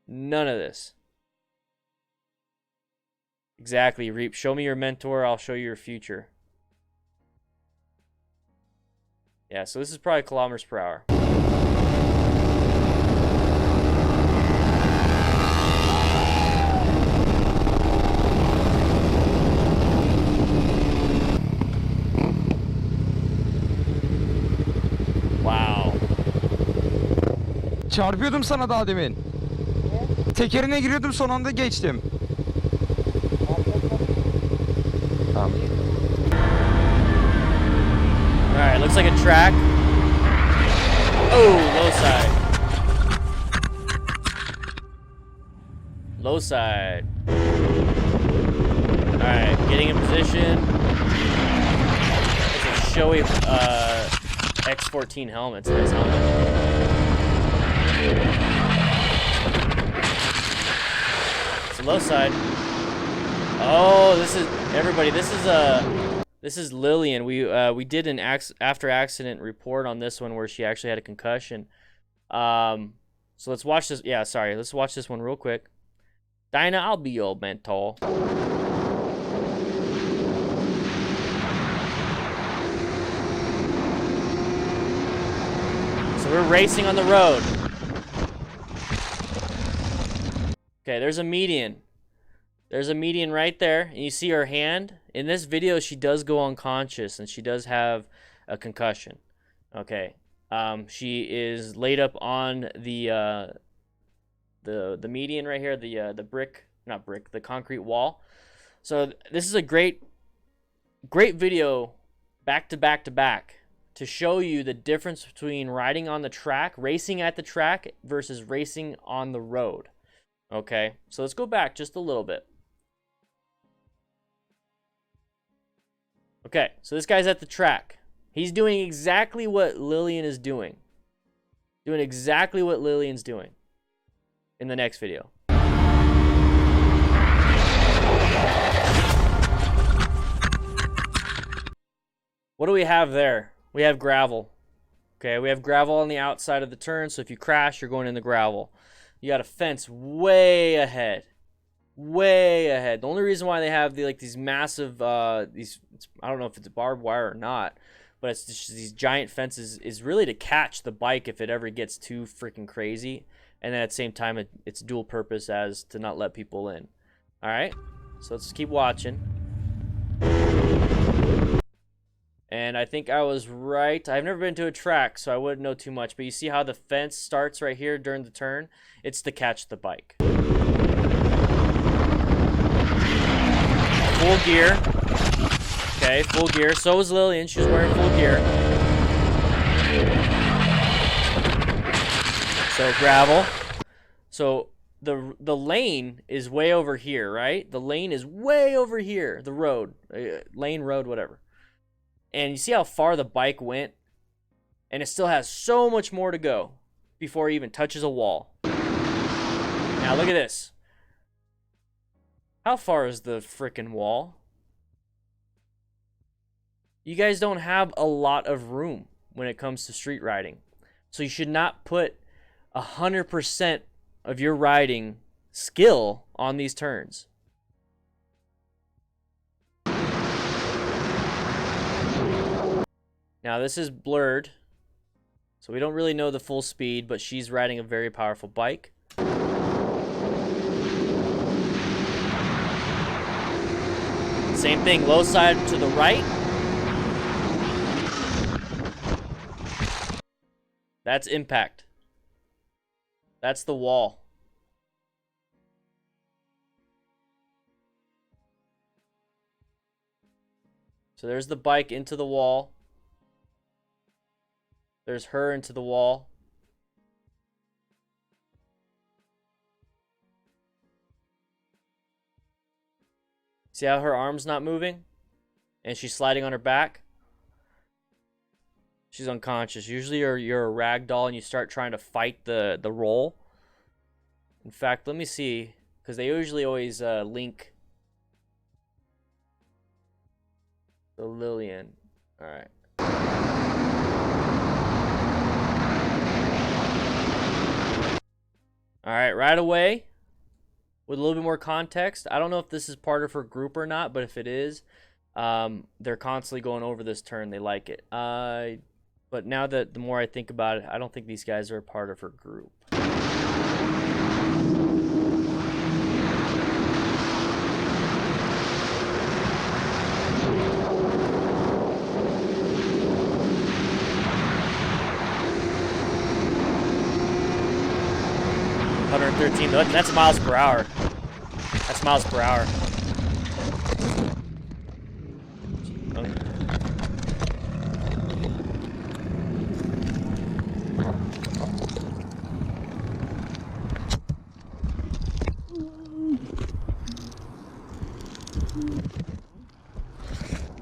None of this. Exactly, Reap. Show me your mentor, I'll show you your future. Yeah, so this is probably kilometers per hour. Wow. Çarpıyordum sana daha demin. Tekerine giriyordum, son anda geçtim. Tamam. Alright, looks like a track. Oh, low side. Low side. Alright, getting in position. It's a showy X14 helmet. It's a nice helmet. Low side. Oh, this is everybody. This is Lillian. We did an after accident report on this one where she actually had a concussion. So let's watch this. Yeah, sorry. Let's watch this one real quick. Dinah, I'll be your mentor. So we're racing on the road. Okay, there's a median. There's a median right there, and you see her hand. In this video, she does go unconscious, and she does have a concussion. Okay, she is laid up on the median right here, the concrete wall. So this is a great video, back to back, to show you the difference between riding on the track, racing at the track, versus racing on the road. Okay, so let's go back just a little bit. Okay, so this guy's at the track. He's doing exactly what Lillian is doing. Doing exactly what Lillian's doing in the next video. What do we have there? We have gravel. Okay, we have gravel on the outside of the turn, so if you crash, you're going in the gravel. You got a fence way ahead. Way ahead. The only reason why they have these massive I don't know if it's barbed wire or not, but it's just these giant fences is really to catch the bike if it ever gets too freaking crazy, and then at the same time it's dual purpose as to not let people in. All right, so let's keep watching. And I think I was right. I've never been to a track, so I wouldn't know too much. But you see how the fence starts right here during the turn? It's to catch the bike. Full gear. Okay, full gear. So was Lillian. She was wearing full gear. So gravel. So the lane is way over here, right? The lane is way over here. The road. Lane, road, whatever. And you see how far the bike went? And it still has so much more to go before it even touches a wall. Now look at this. How far is the frickin' wall? you guys don't have a lot of room when it comes to street riding. So you should not put 100% of your riding skill on these turns. Now this is blurred, so we don't really know the full speed, but she's riding a very powerful bike. Same thing, low side to the right. That's impact. That's the wall. So there's the bike into the wall. There's her into the wall. See how her arm's not moving? And she's sliding on her back? She's unconscious. Usually you're a rag doll and you start trying to fight the roll. In fact, let me see. Because they usually always link the Lillian. Alright. Alright, right away, with a little bit more context, I don't know if this is part of her group or not, but if it is, they're constantly going over this turn. They like it. But now that the more I think about it, I don't think these guys are a part of her group. That's miles per hour. That's miles per hour. Okay.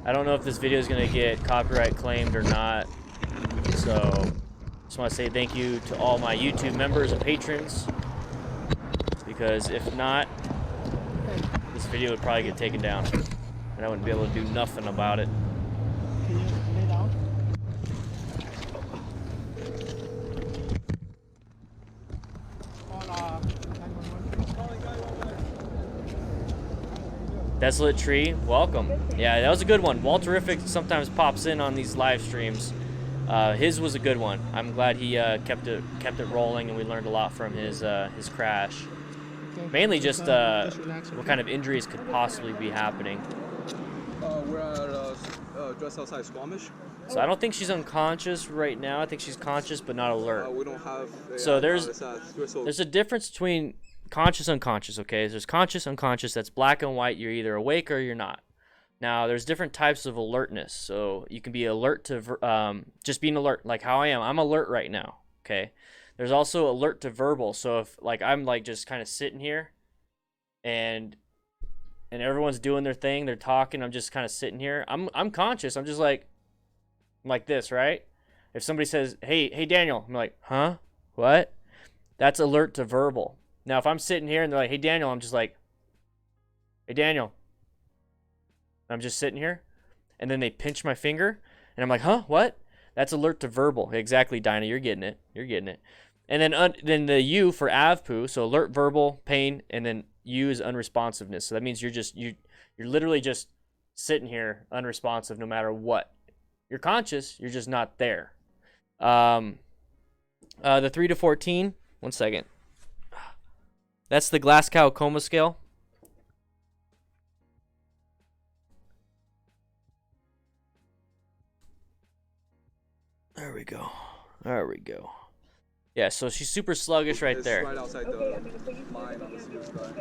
I don't know if this video is going to get copyright claimed or not. So, just want to say thank you to all my YouTube members and patrons. Because if not, this video would probably get taken down. And I wouldn't be able to do nothing about it. Can you lay down? Desolate Tree, welcome. Yeah, that was a good one. Walterific sometimes pops in on these live streams. His was a good one. I'm glad he kept it rolling, and we learned a lot from his crash. Mainly just what kind of injuries could possibly be happening. We're at just outside Squamish. So I don't think she's unconscious right now. I think she's conscious but not alert. We don't have. So there's a difference between conscious, unconscious. Okay, there's conscious, unconscious. That's black and white. You're either awake or you're not. Now there's different types of alertness. So you can be alert to just being alert, like how I am. I'm alert right now. Okay. There's also alert to verbal. So if like I'm like just kind of sitting here and everyone's doing their thing, they're talking, I'm just kind of sitting here. I'm conscious. I'm just like this, right? If somebody says, "Hey Daniel." I'm like, "Huh? What?" That's alert to verbal. Now if I'm sitting here and they're like, "Hey Daniel," I'm just like, "Hey Daniel." I'm just sitting here and then they pinch my finger and I'm like, "Huh? What?" That's alert to verbal. Exactly, Dinah. You're getting it. You're getting it. And then the U for AVPU, so alert, verbal, pain, and then U is unresponsiveness. So that means you're literally just sitting here unresponsive no matter what. You're conscious, you're just not there. The 3 to 14. 1 second. That's the Glasgow Coma Scale. There we go. There we go. Yeah, so she's super sluggish right It's there. right outside the mine on the Sears Drive.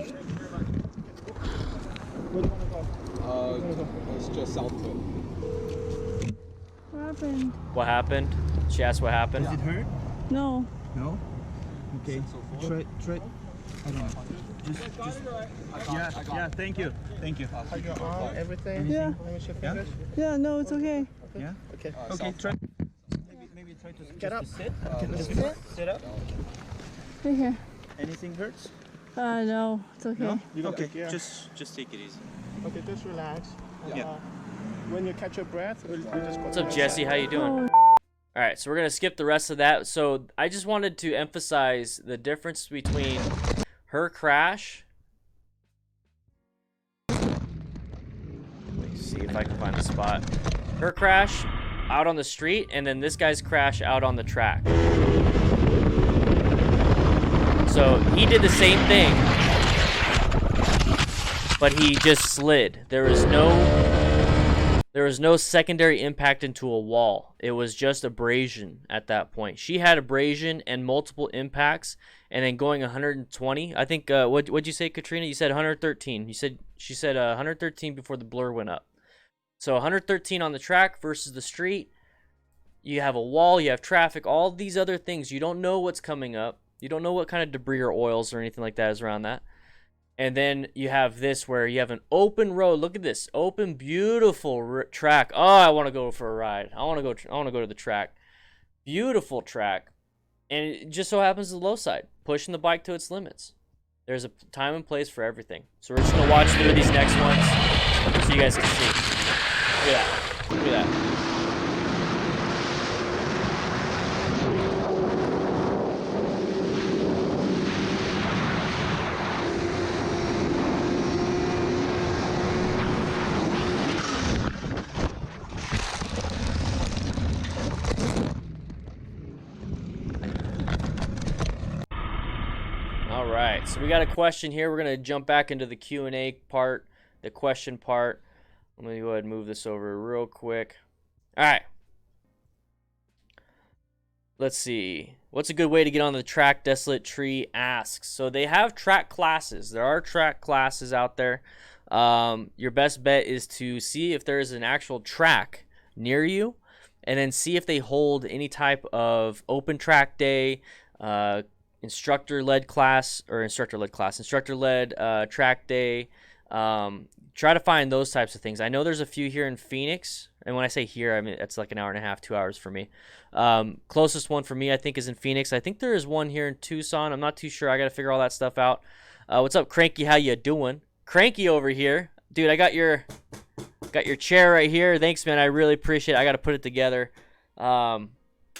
Where do you want to go? It's just south of it. What happened? What happened? She asked what happened. Does it hurt? No. No? Okay. Try. I don't know. Yeah, thank you. Thank you. Hug your arm, everything? Yeah. Let me check fingers. Yeah, no, it's okay. Yeah? Okay. Okay, try. Maybe try to get up. Sit. Sit up. Right here. Anything hurts? No, it's okay. No? Okay. Just take it easy. Okay, just relax. When you catch your breath, we'll just go. What's up, Jesse? How you doing? All right, so we're gonna skip the rest of that. So I just wanted to emphasize the difference between her crash. Let me see if I can find the spot. Her crash out on the street, and then this guy's crash out on the track. So he did the same thing, but he just slid. There was no secondary impact into a wall. It was just abrasion at that point. She had abrasion and multiple impacts, and then going 120. I think what'd you say, Katrina? You said 113. She said 113 before the blur went up. So 113 on the track versus the street. You have a wall, you have traffic, all these other things. You don't know what's coming up. You don't know what kind of debris or oils or anything like that is around that. And then you have this where you have an open road. Look at this open, beautiful track. Oh, I want to go for a ride. I want to go to the track. Beautiful track, and it just so happens the low side, pushing the bike to its limits. There's a time and place for everything. So we're just gonna watch through these next ones so you guys can see. Look at that. Look at that. Alright, so we got a question here. We're going to jump back into the Q&A part, the question part. Let me go ahead and move this over real quick. Alright. Let's see. What's a good way to get on the track? Desolate Tree asks. So they have track classes. There are track classes out there. Your best bet is to see if there's an actual track near you, and then see if they hold any type of open track day, instructor-led track day. Try to find those types of things. I know there's a few here in Phoenix, and when I say here, I mean it's like an hour and a half, 2 hours for me. Closest one for me, I think, is in Phoenix. I think there is one here in Tucson. I'm not too sure. I got to figure all that stuff out. What's up, Cranky? How you doing? Cranky over here, dude. I got your chair right here. Thanks, man. I really appreciate it. I got to put it together.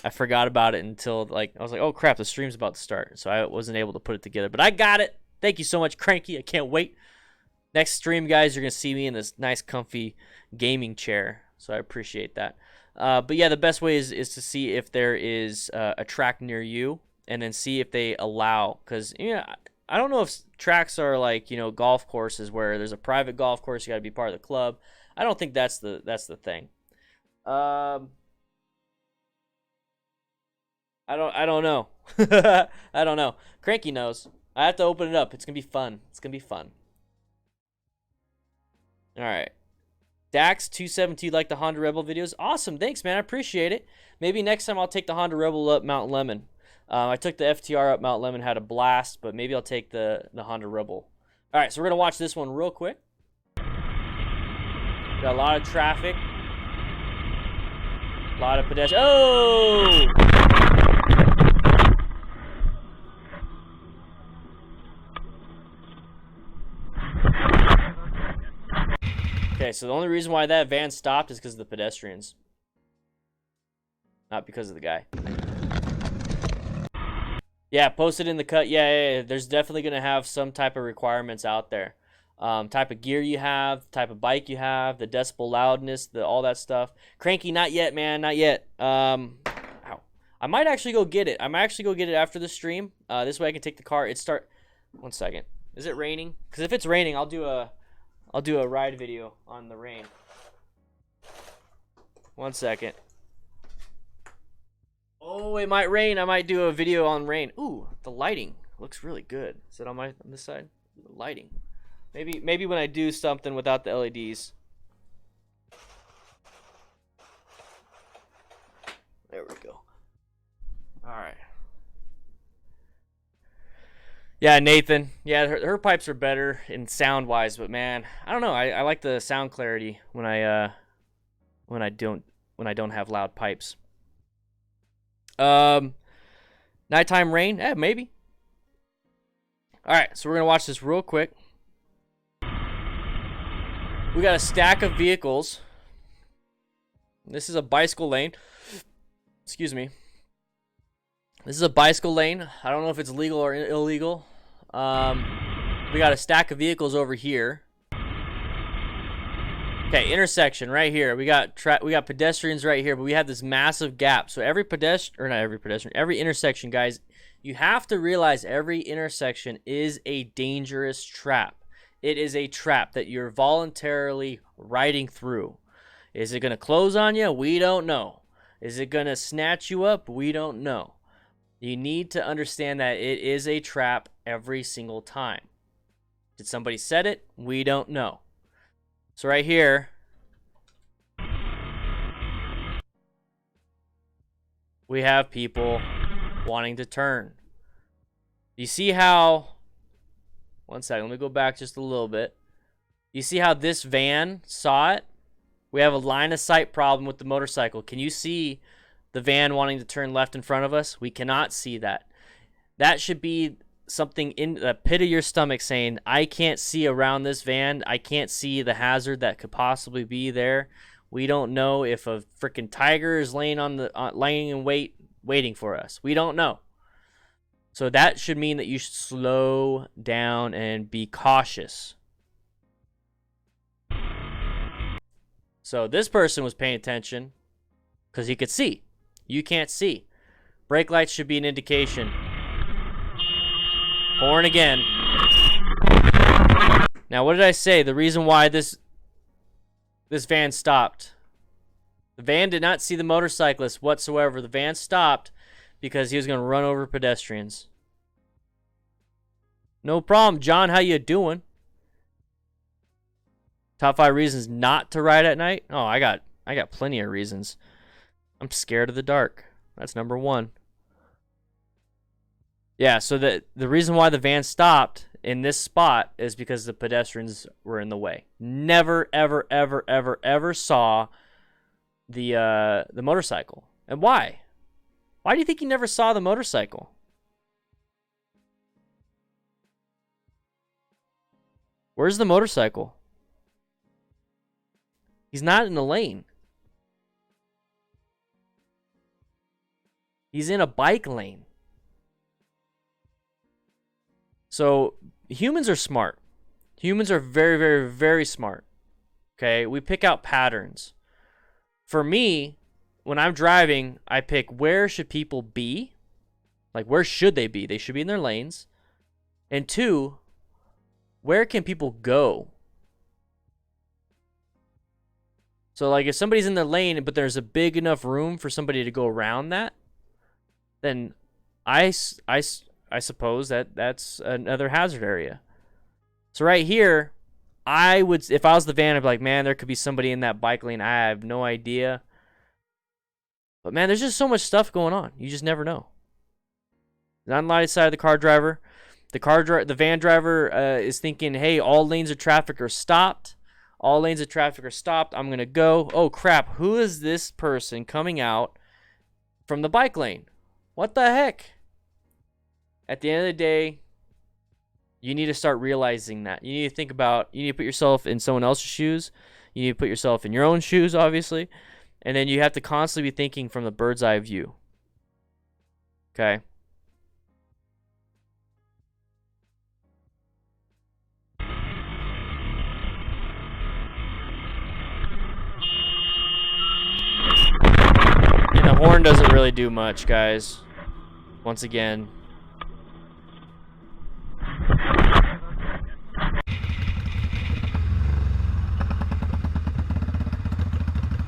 I forgot about it until I was like, oh crap, the stream's about to start, so I wasn't able to put it together. But I got it. Thank you so much, Cranky. I can't wait. Next stream, guys, you're gonna see me in this nice, comfy gaming chair. So I appreciate that. But yeah, the best way is to see if there is a track near you, and then see if they allow. Because I don't know if tracks are like golf courses where there's a private golf course, you got to be part of the club. I don't think that's the thing. I don't know. I don't know. Cranky knows. I have to open it up. It's gonna be fun. It's gonna be fun. All right. Dax272, like the Honda Rebel videos. Awesome. Thanks, man. I appreciate it. Maybe next time I'll take the Honda Rebel up Mount Lemon. I took the FTR up Mount Lemon, had a blast, but maybe I'll take the Honda Rebel. All right, so we're gonna watch this one real quick. Got a lot of traffic. A lot of pedestrians. Oh! Okay, so the only reason why that van stopped is because of the pedestrians. Not because of the guy. Yeah, posted in the cut. Yeah. There's definitely going to have some type of requirements out there. Type of gear you have, type of bike you have, the decibel loudness, all that stuff. Cranky, not yet, man, not yet. Ow. I might actually go get it. I might actually go get it after the stream. This way I can take the car. One second. Is it raining? Because if it's raining, I'll do a ride video on the rain. One second. Oh, it might rain. I might do a video on rain. Ooh, the lighting looks really good. Is it on this side? The lighting. Maybe when I do something without the LEDs. There we go. All right. Yeah, Nathan. Yeah, her pipes are better in sound wise, but man, I don't know. I like the sound clarity when I don't have loud pipes. Nighttime rain? Maybe. All right, so we're gonna watch this real quick. We got a stack of vehicles. This is a bicycle lane. Excuse me. This is a bicycle lane. I don't know if it's legal or illegal. We got a stack of vehicles over here. Okay, intersection right here. We got pedestrians right here, but we have this massive gap. So every every intersection, guys, you have to realize every intersection is a dangerous trap. It is a trap that you're voluntarily riding through. Is it going to close on you? We don't know. Is it going to snatch you up? We don't know. You need to understand that it is a trap every single time. Did somebody set it? We don't know. So right here, we have people wanting to turn. You see how, one second, let me go back just a little bit. You see how this van saw it? We have a line of sight problem with the motorcycle. Can you see the van wanting to turn left in front of us? We cannot see that. That should be something in the pit of your stomach saying, I can't see around this van. I can't see the hazard that could possibly be there. We don't know if a freaking tiger is laying in wait, waiting for us. We don't know. So that should mean that you should slow down and be cautious. So this person was paying attention because he could see. You can't see. Brake lights should be an indication. Horn again. Now, what did I say? The reason why this van stopped. The van did not see the motorcyclist whatsoever. The van stopped because he was going to run over pedestrians. No problem, John. How you doing? Top 5 reasons not to ride at night? Oh, I got plenty of reasons. I'm scared of the dark. That's number 1. Yeah, so the reason why the van stopped in this spot is because the pedestrians were in the way. Never, ever, ever, ever, ever saw the motorcycle. And why? Why do you think he never saw the motorcycle? Where's the motorcycle? He's not in the lane. He's in a bike lane. So humans are smart. Humans are very, very, very smart. Okay, we pick out patterns. For me, when I'm driving, I pick where should people be? Like, where should they be? They should be in their lanes. And 2, where can people go? So, like, if somebody's in their lane, but there's a big enough room for somebody to go around that, then I suppose that's another hazard area. So right here, if I was the van, I'd be like, man, there could be somebody in that bike lane. I have no idea. But man, there's just so much stuff going on. You just never know. On the light side of the car driver, the van driver is thinking, hey, all lanes of traffic are stopped. All lanes of traffic are stopped. I'm gonna go. Oh crap! Who is this person coming out from the bike lane? What the heck? At the end of the day, you need to start realizing that. You need to think about, you need to put yourself in someone else's shoes. You need to put yourself in your own shoes, obviously. And then you have to constantly be thinking from the bird's eye view. Okay? And the horn doesn't really do much, guys. Once again.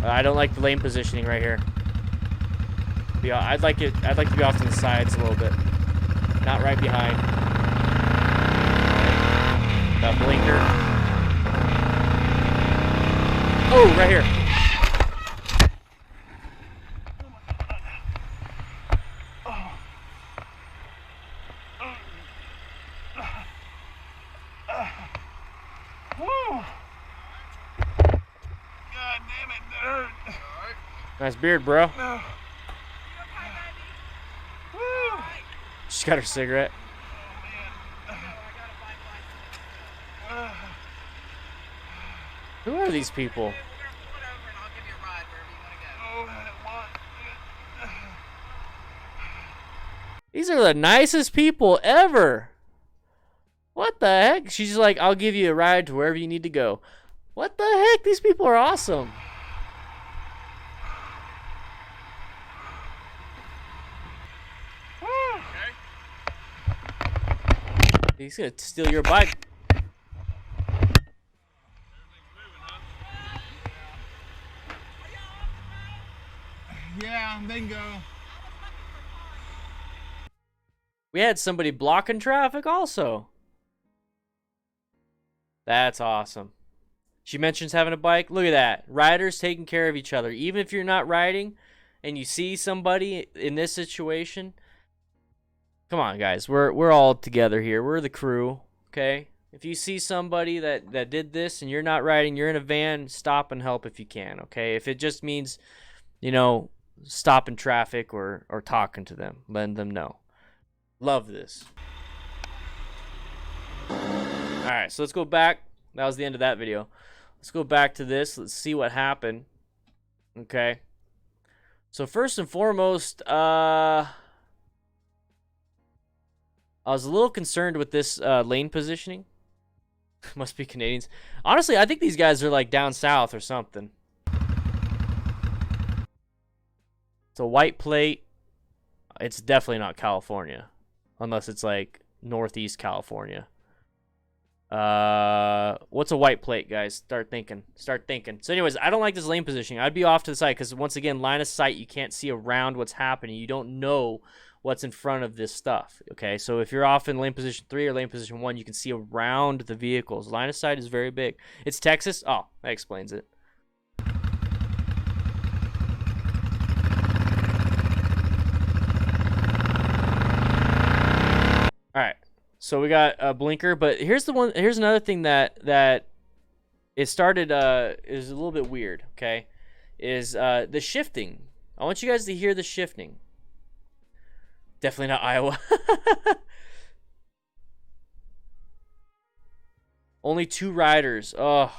I don't like the lane positioning right here. I'd like to be off to the sides a little bit, not right behind. That blinker. Oh, right here. Nice beard, bro. No. She's got her cigarette. What are these people? These are the nicest people ever. What the heck? She's like, I'll give you a ride to wherever you need to go. What the heck? These people are awesome. He's gonna steal your bike. Yeah, bingo. We had somebody blocking traffic also. That's awesome. She mentions having a bike. Look at that. Riders taking care of each other. Even if you're not riding and you see somebody in this situation, come on, guys. We're all together here. We're the crew, okay? If you see somebody that did this and you're not riding, you're in a van, stop and help if you can, okay? If it just means, you know, stopping traffic or talking to them, letting them know. Love this. All right, so let's go back. That was the end of that video. Let's go back to this. Let's see what happened. Okay. So first and foremost, I was a little concerned with this lane positioning. Must be Canadians. Honestly, I think these guys are like down south or something. It's a white plate. It's definitely not California. Unless it's like Northeast California. What's a white plate, guys? Start thinking. So anyways, I don't like this lane positioning. I'd be off to the side because once again, line of sight, you can't see around what's happening. You don't know what's in front of this stuff. Okay, so if you're off in lane position 3 or lane position 1, you can see around the vehicles. Line of sight is very big. It's Texas. Oh, that explains it. All right, so we got a blinker, but here's another thing that it started is a little bit weird. Okay, is the shifting. I want you guys to hear the shifting. Definitely not Iowa. Only 2 riders. Oh,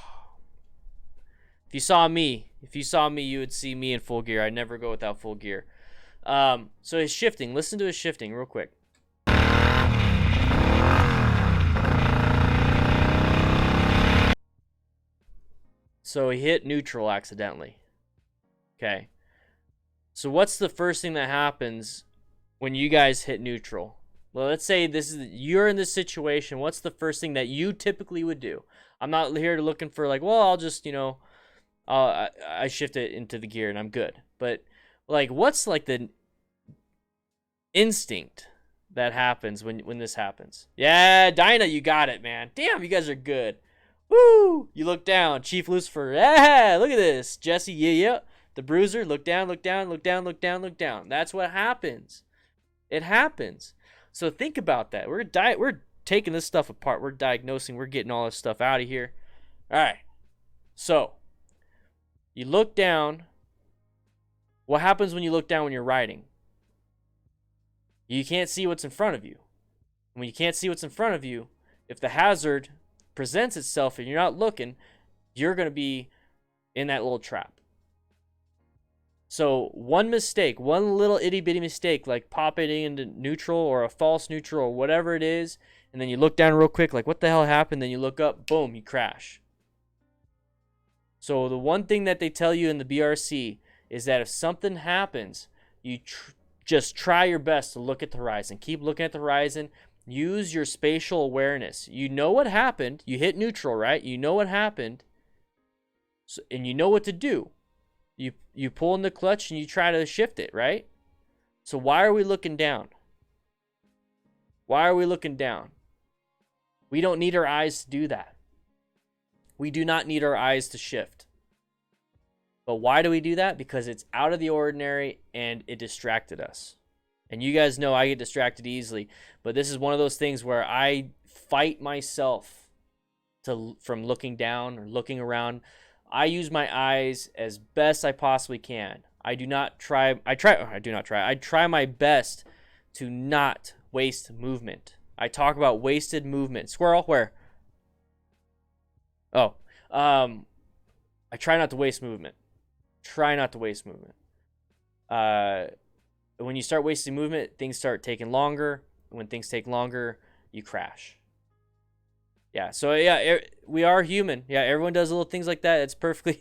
if you saw me, you would see me in full gear. I never go without full gear. So his shifting. Listen to his shifting real quick. So he hit neutral accidentally. Okay. So what's the first thing that happens when you guys hit neutral? Well, let's say you're in this situation. What's the first thing that you typically would do? I'm not here looking for like, well, I'll just, you know, I shift it into the gear and I'm good. But like, what's like the instinct that happens when this happens? Yeah, Dinah, you got it, man. Damn, you guys are good. Woo! You look down. Chief Lucifer. Yeah, look at this. Jesse, yeah. The Bruiser, look down, look down, look down, look down, look down. That's what happens. It happens. So think about that. We're taking this stuff apart. We're diagnosing. We're getting all this stuff out of here. All right. So you look down. What happens when you look down when you're riding? You can't see what's in front of you. When you can't see what's in front of you, if the hazard presents itself and you're not looking, you're going to be in that little trap. So one mistake, one little itty bitty mistake, like popping into neutral or a false neutral or whatever it is, and then you look down real quick, like what the hell happened? Then you look up, boom, you crash. So the one thing that they tell you in the BRC is that if something happens, you just try your best to look at the horizon. Keep looking at the horizon. Use your spatial awareness. You know what happened. You hit neutral, right? You know what happened. So, and you know what to do. You pull in the clutch and you try to shift it, right? So why are we looking down? Why are we looking down? We don't need our eyes to do that. We do not need our eyes to shift. But why do we do that? Because it's out of the ordinary and it distracted us. And you guys know I get distracted easily. But this is one of those things where I fight myself from looking down or looking around. I use my eyes as best I possibly can. I try my best to not waste movement. I talk about wasted movement. Squirrel, where? Oh, I try not to waste movement. Try not to waste movement. When you start wasting movement, things start taking longer. When things take longer, you crash. Yeah, so yeah, we are human. Yeah, everyone does little things like that. It's perfectly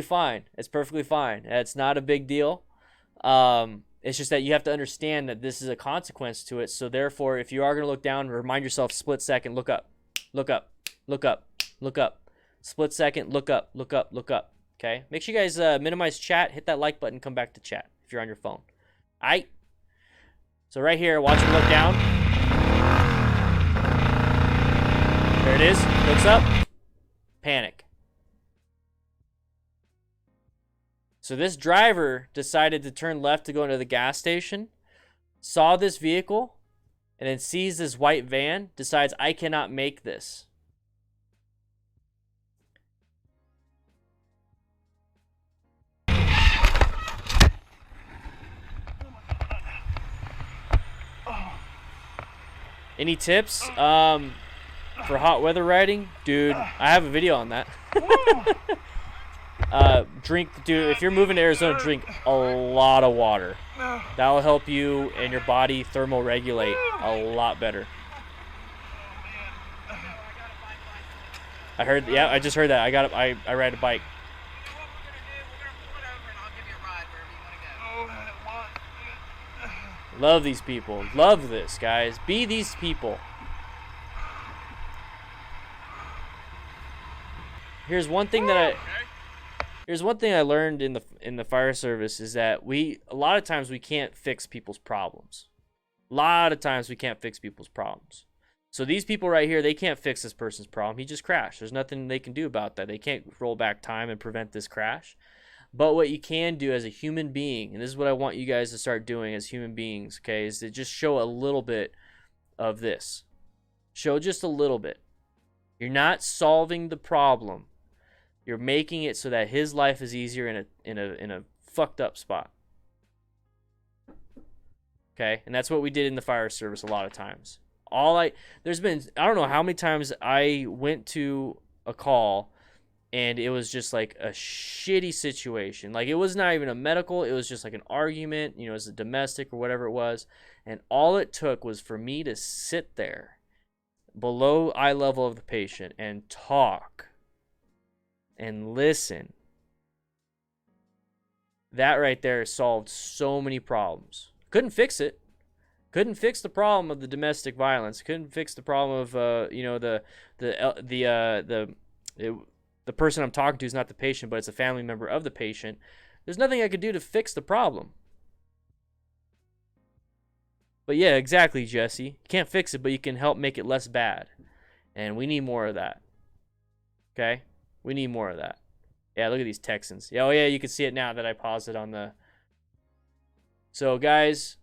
fine. It's perfectly fine. It's not a big deal. It's just that you have to understand that this is a consequence to it. So therefore, if you are going to look down, remind yourself, split second, look up, look up, look up, look up. Split second, look up, look up, look up. Okay? Make sure you guys minimize chat. Hit that like button. Come back to chat if you're on your phone. All right? So right here, watch him look down. There it is. Looks up. Panic. So this driver decided to turn left to go into the gas station, saw this vehicle, and then sees this white van, decides, I cannot make this. Any tips for hot weather riding? Dude, I have a video on that. Dude, if you're moving to Arizona, drink a lot of water. That will help you and your body thermoregulate a lot better. I just heard that. I ride a bike. Love these people. Love this, guys. Be these people. Here's one thing I learned in the fire service is that a lot of times we can't fix people's problems. So these people right here, they can't fix this person's problem. He just crashed. There's nothing they can do about that. They can't roll back time and prevent this crash. But what you can do as a human being, and this is what I want you guys to start doing as human beings, okay, is to just show a little bit of this. Show just a little bit. You're not solving the problem. You're making it so that his life is easier in a fucked up spot. Okay? And that's what we did in the fire service a lot of times. There's been, I don't know how many times I went to a call and it was just like a shitty situation. Like, it was not even a medical. It was just like an argument. You know, it was a domestic or whatever it was. And all it took was for me to sit there below eye level of the patient and talk and listen. That right there solved so many problems. Couldn't fix it. Couldn't fix the problem of the domestic violence. Couldn't fix the problem of the person I'm talking to is not the patient, but it's a family member of the patient. There's nothing I could do to fix the problem. But yeah, exactly, Jesse. You can't fix it, but you can help make it less bad. And we need more of that. Okay? We need more of that. Yeah, look at these Texans. Yeah, oh yeah, you can see it now that I paused it on the... So guys,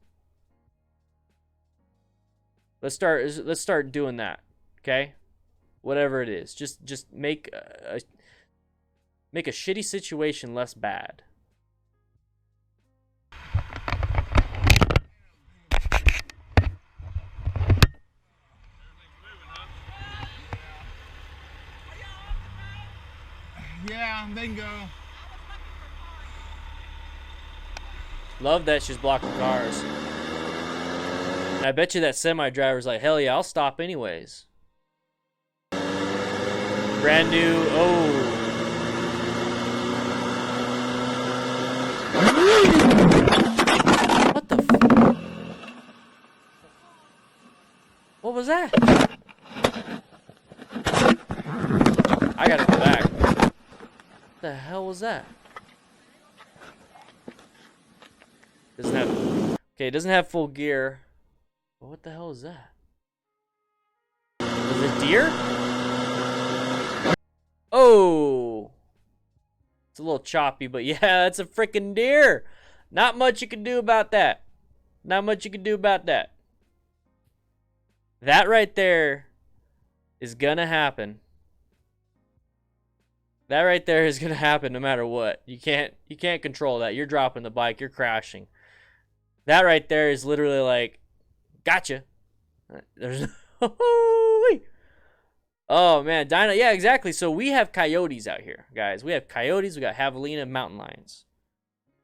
let's start doing that. Okay? Whatever it is. Just make a shitty situation less bad. Yeah, bingo. Love that she's blocking cars. And I bet you that semi driver's like, hell yeah, I'll stop anyways. Brand new. Oh. What the what was that? I gotta go back. What the hell was that? It doesn't have full gear. But what the hell is that? Was it deer? Oh! It's a little choppy, but yeah, that's a freaking deer. Not much you can do about that. Not much you can do about that. That right there is gonna happen. That right there is gonna happen no matter what. You can't control that. You're dropping the bike, you're crashing. That right there is literally like, gotcha. There's Oh man, Dino. Yeah, exactly. So we have coyotes out here, guys. We have coyotes. We got javelina, mountain lions,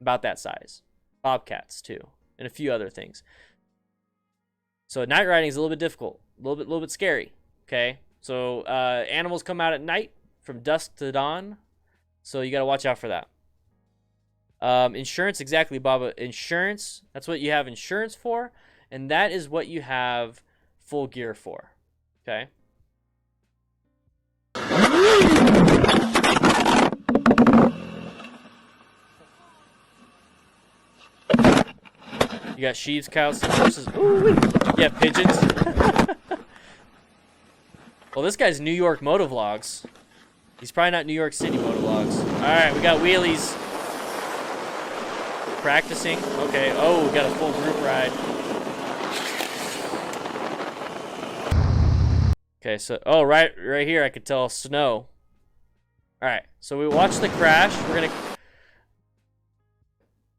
about that size. Bobcats too, and a few other things. So night riding is a little bit difficult, a little bit scary. Okay, so animals come out at night from dusk to dawn, so you got to watch out for that. Insurance, exactly, Baba. Insurance. That's what you have insurance for, and that is what you have full gear for. Okay. You got sheaves, cows, horses. Ooh, you have pigeons. Well, this guy's New York motovlogs. He's probably not New York City motovlogs. All right, we got wheelies. Practicing. Okay. Oh, we got a full group ride. Okay, so right here I could tell snow. All right, so we watched the crash. We're gonna.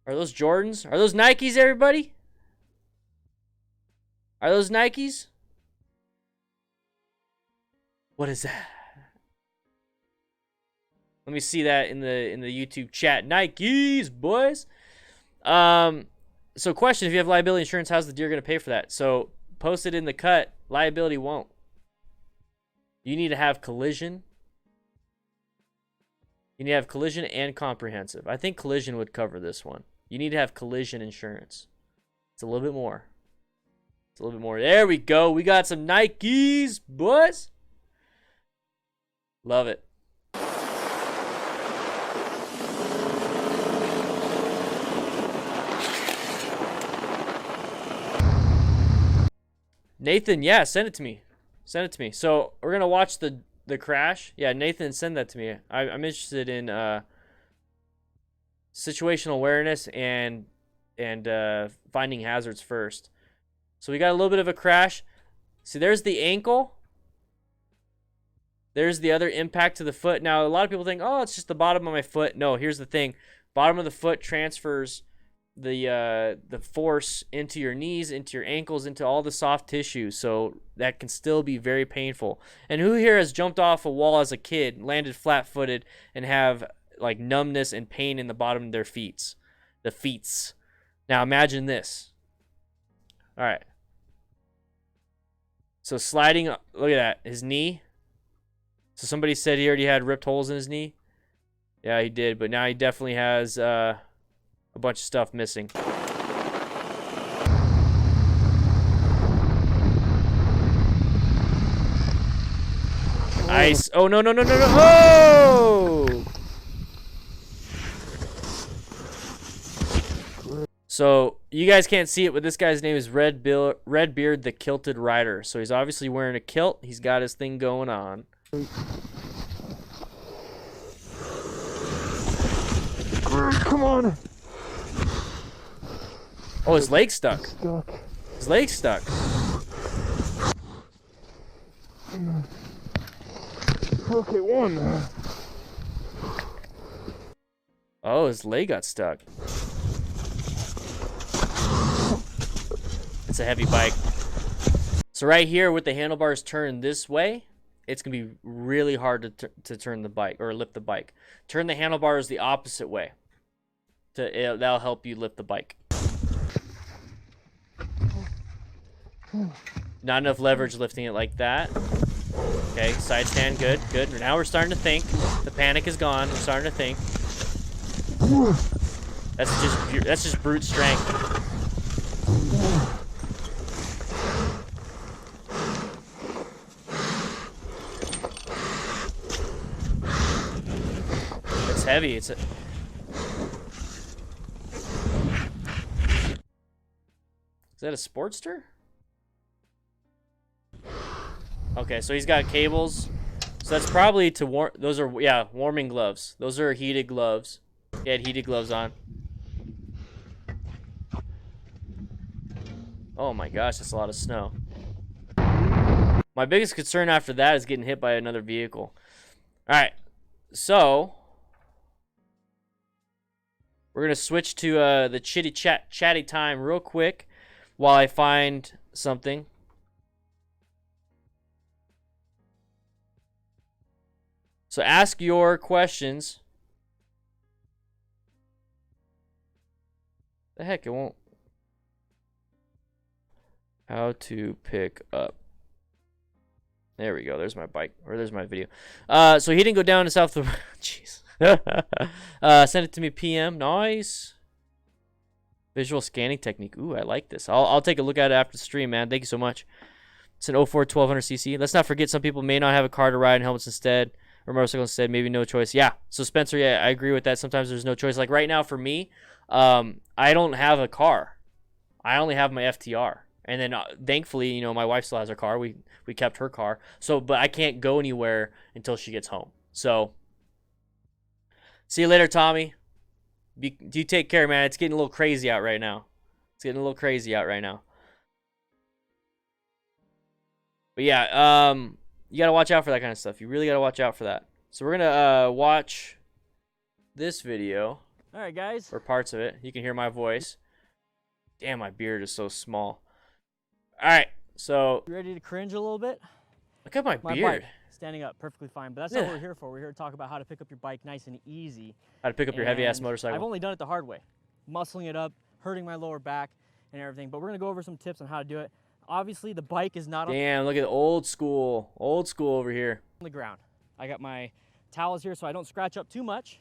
Are those Jordans? Are those Nikes, everybody? Are those Nikes? What is that? Let me see that in the YouTube chat. Nikes, boys. So question, if you have liability insurance, how's the deer going to pay for that? So post it in the cut. Liability won't. You need to have collision. You need to have collision and comprehensive. I think collision would cover this one. You need to have collision insurance. It's a little bit more. It's a little bit more. There we go. We got some Nikes, boys. Love it. Nathan, yeah, send it to me. Send it to me. So we're gonna watch the crash. Yeah, Nathan, send that to me. I'm interested in situational awareness and finding hazards first. So we got a little bit of a crash. See, there's the ankle. There's the other impact to the foot. Now, a lot of people think, oh, it's just the bottom of my foot. No, here's the thing. Bottom of the foot transfers the force into your knees, into your ankles, into all the soft tissue. So that can still be very painful. And who here has jumped off a wall as a kid, landed flat-footed, and have like numbness and pain in the bottom of their feet? The feet. Now imagine this. All right. So sliding, look at that, his knee. So somebody said he already had ripped holes in his knee. Yeah, he did, but now he definitely has a bunch of stuff missing. Ice. Oh, no, no, no, no, no. Oh! So you guys can't see it, but this guy's name is Redbeard the Kilted Rider. So he's obviously wearing a kilt. He's got his thing going on. Come on. Oh, his leg's stuck. His leg's stuck. Okay, one. Oh, his leg got stuck. It's a heavy bike. So right here with the handlebars turned this way, it's going to be really hard to turn the bike or lift the bike. Turn the handlebars the opposite way. That'll help you lift the bike. Not enough leverage lifting it like that. Okay, side stand, good, good. Now we're starting to think. The panic is gone. We're starting to think. That's just brute strength. It's heavy. Is that a Sportster? Okay, so he's got cables. So that's probably to warm. Those are, yeah, warming gloves. Those are heated gloves. He had heated gloves on. Oh my gosh, that's a lot of snow. My biggest concern after that is getting hit by another vehicle. All right, so we're gonna switch to the chatty time real quick while I find something. So ask your questions. The heck, it won't. How to pick up. There we go. There's my bike. Or there's my video. So he didn't go down to South. Jeez. Send it to me PM. Nice. Visual scanning technique. Ooh, I like this. I'll take a look at it after the stream, man. Thank you so much. It's an 04 1200cc. Let's not forget some people may not have a car to ride and helmets instead. Or motorcycle instead. Maybe no choice. Yeah. So Spencer, yeah, I agree with that. Sometimes there's no choice. Like right now for me, I don't have a car. I only have my FTR. And then thankfully, you know, my wife still has her car. We kept her car. So, but I can't go anywhere until she gets home. So, see you later, Tommy. You take care, man. It's getting a little crazy out right now. But yeah, you gotta watch out for that kind of stuff. You really gotta watch out for that. So we're gonna watch this video. All right, guys. Or parts of it. You can hear my voice. Damn, my beard is so small. All right, so You ready to cringe a little bit? look at my My beard. bike, standing up, perfectly fine. But that's not what we're here for. We're here to talk about how to pick up your bike nice and easy. How to pick up your heavy-ass And motorcycle. I've only done it the hard way, muscling it up, hurting my lower back and everything. But we're gonna go over some tips on how to do it. Obviously, the bike is not Damn, look at the old school over here. on the ground. I got my towels here so I don't scratch up too much.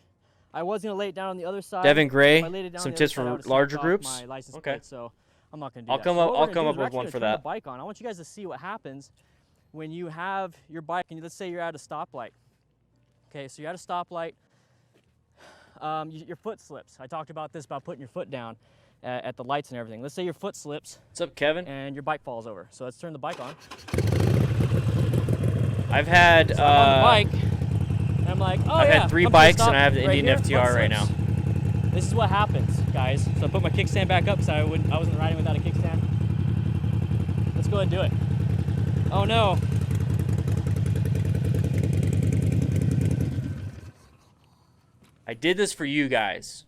I was gonna lay it down on the other side. Devin Gray, If I laid it down some on the tips other side, I for would've larger slipped off groups? My license Okay. plate, so I'm not gonna do I'll that. come So up- what we're I'll gonna come do up is we're with actually one gonna for turn that. The bike on. I want you guys to see what happens when you have your bike and let's say you're at a stoplight. Okay, so you're at a stoplight. Your foot slips. I talked about this about putting your foot down at the lights and everything. Let's say your foot slips. What's up, Kevin? And your bike falls over. So let's turn the bike on. I've had So I'm on the bike. And I'm like, oh I've yeah. had 3 come to a bikes stop and I have the right Indian here, FTR foot right now. slips. This is what happens, guys. So I put my kickstand back up because I wasn't riding without a kickstand. Let's go ahead and do it. Oh no. I did this for you guys.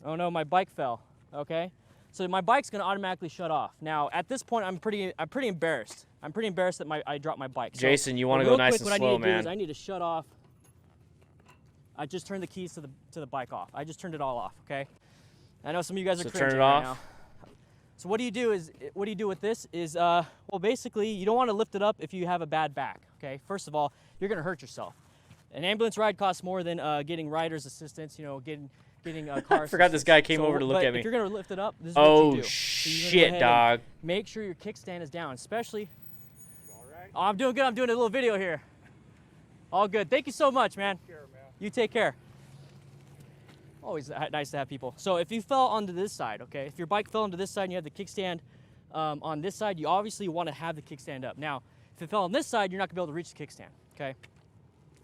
Oh no, my bike fell. Okay, so my bike's gonna automatically shut off. Now at this point, I'm pretty embarrassed. I'm pretty embarrassed that I dropped my bike. So, Jason, you want to real go nice quick, and what slow, I need to do man. is I need to shut off. I just turned the keys to the bike off. I just turned it all off. Okay. I know some of you guys are So cringing turn it right off. now. So what do you do with this is well basically you don't want to lift it up if you have a bad back. Okay. First of all, you're gonna hurt yourself. An ambulance ride costs more than getting rider's assistance. You know, getting car. I forgot this guy came So, over to look but at me. If you're gonna lift it up, this is what Oh you do. So you're gonna go shit, ahead dog. and make sure your kickstand is down, especially. Oh, I'm doing good. I'm doing a little video here. All good. Thank you so much, man. You take care. Always nice to have people. So if you fell onto this side, okay, if your bike fell onto this side and you have the kickstand on this side, you obviously want to have the kickstand up. Now, if it fell on this side, you're not gonna be able to reach the kickstand. Okay.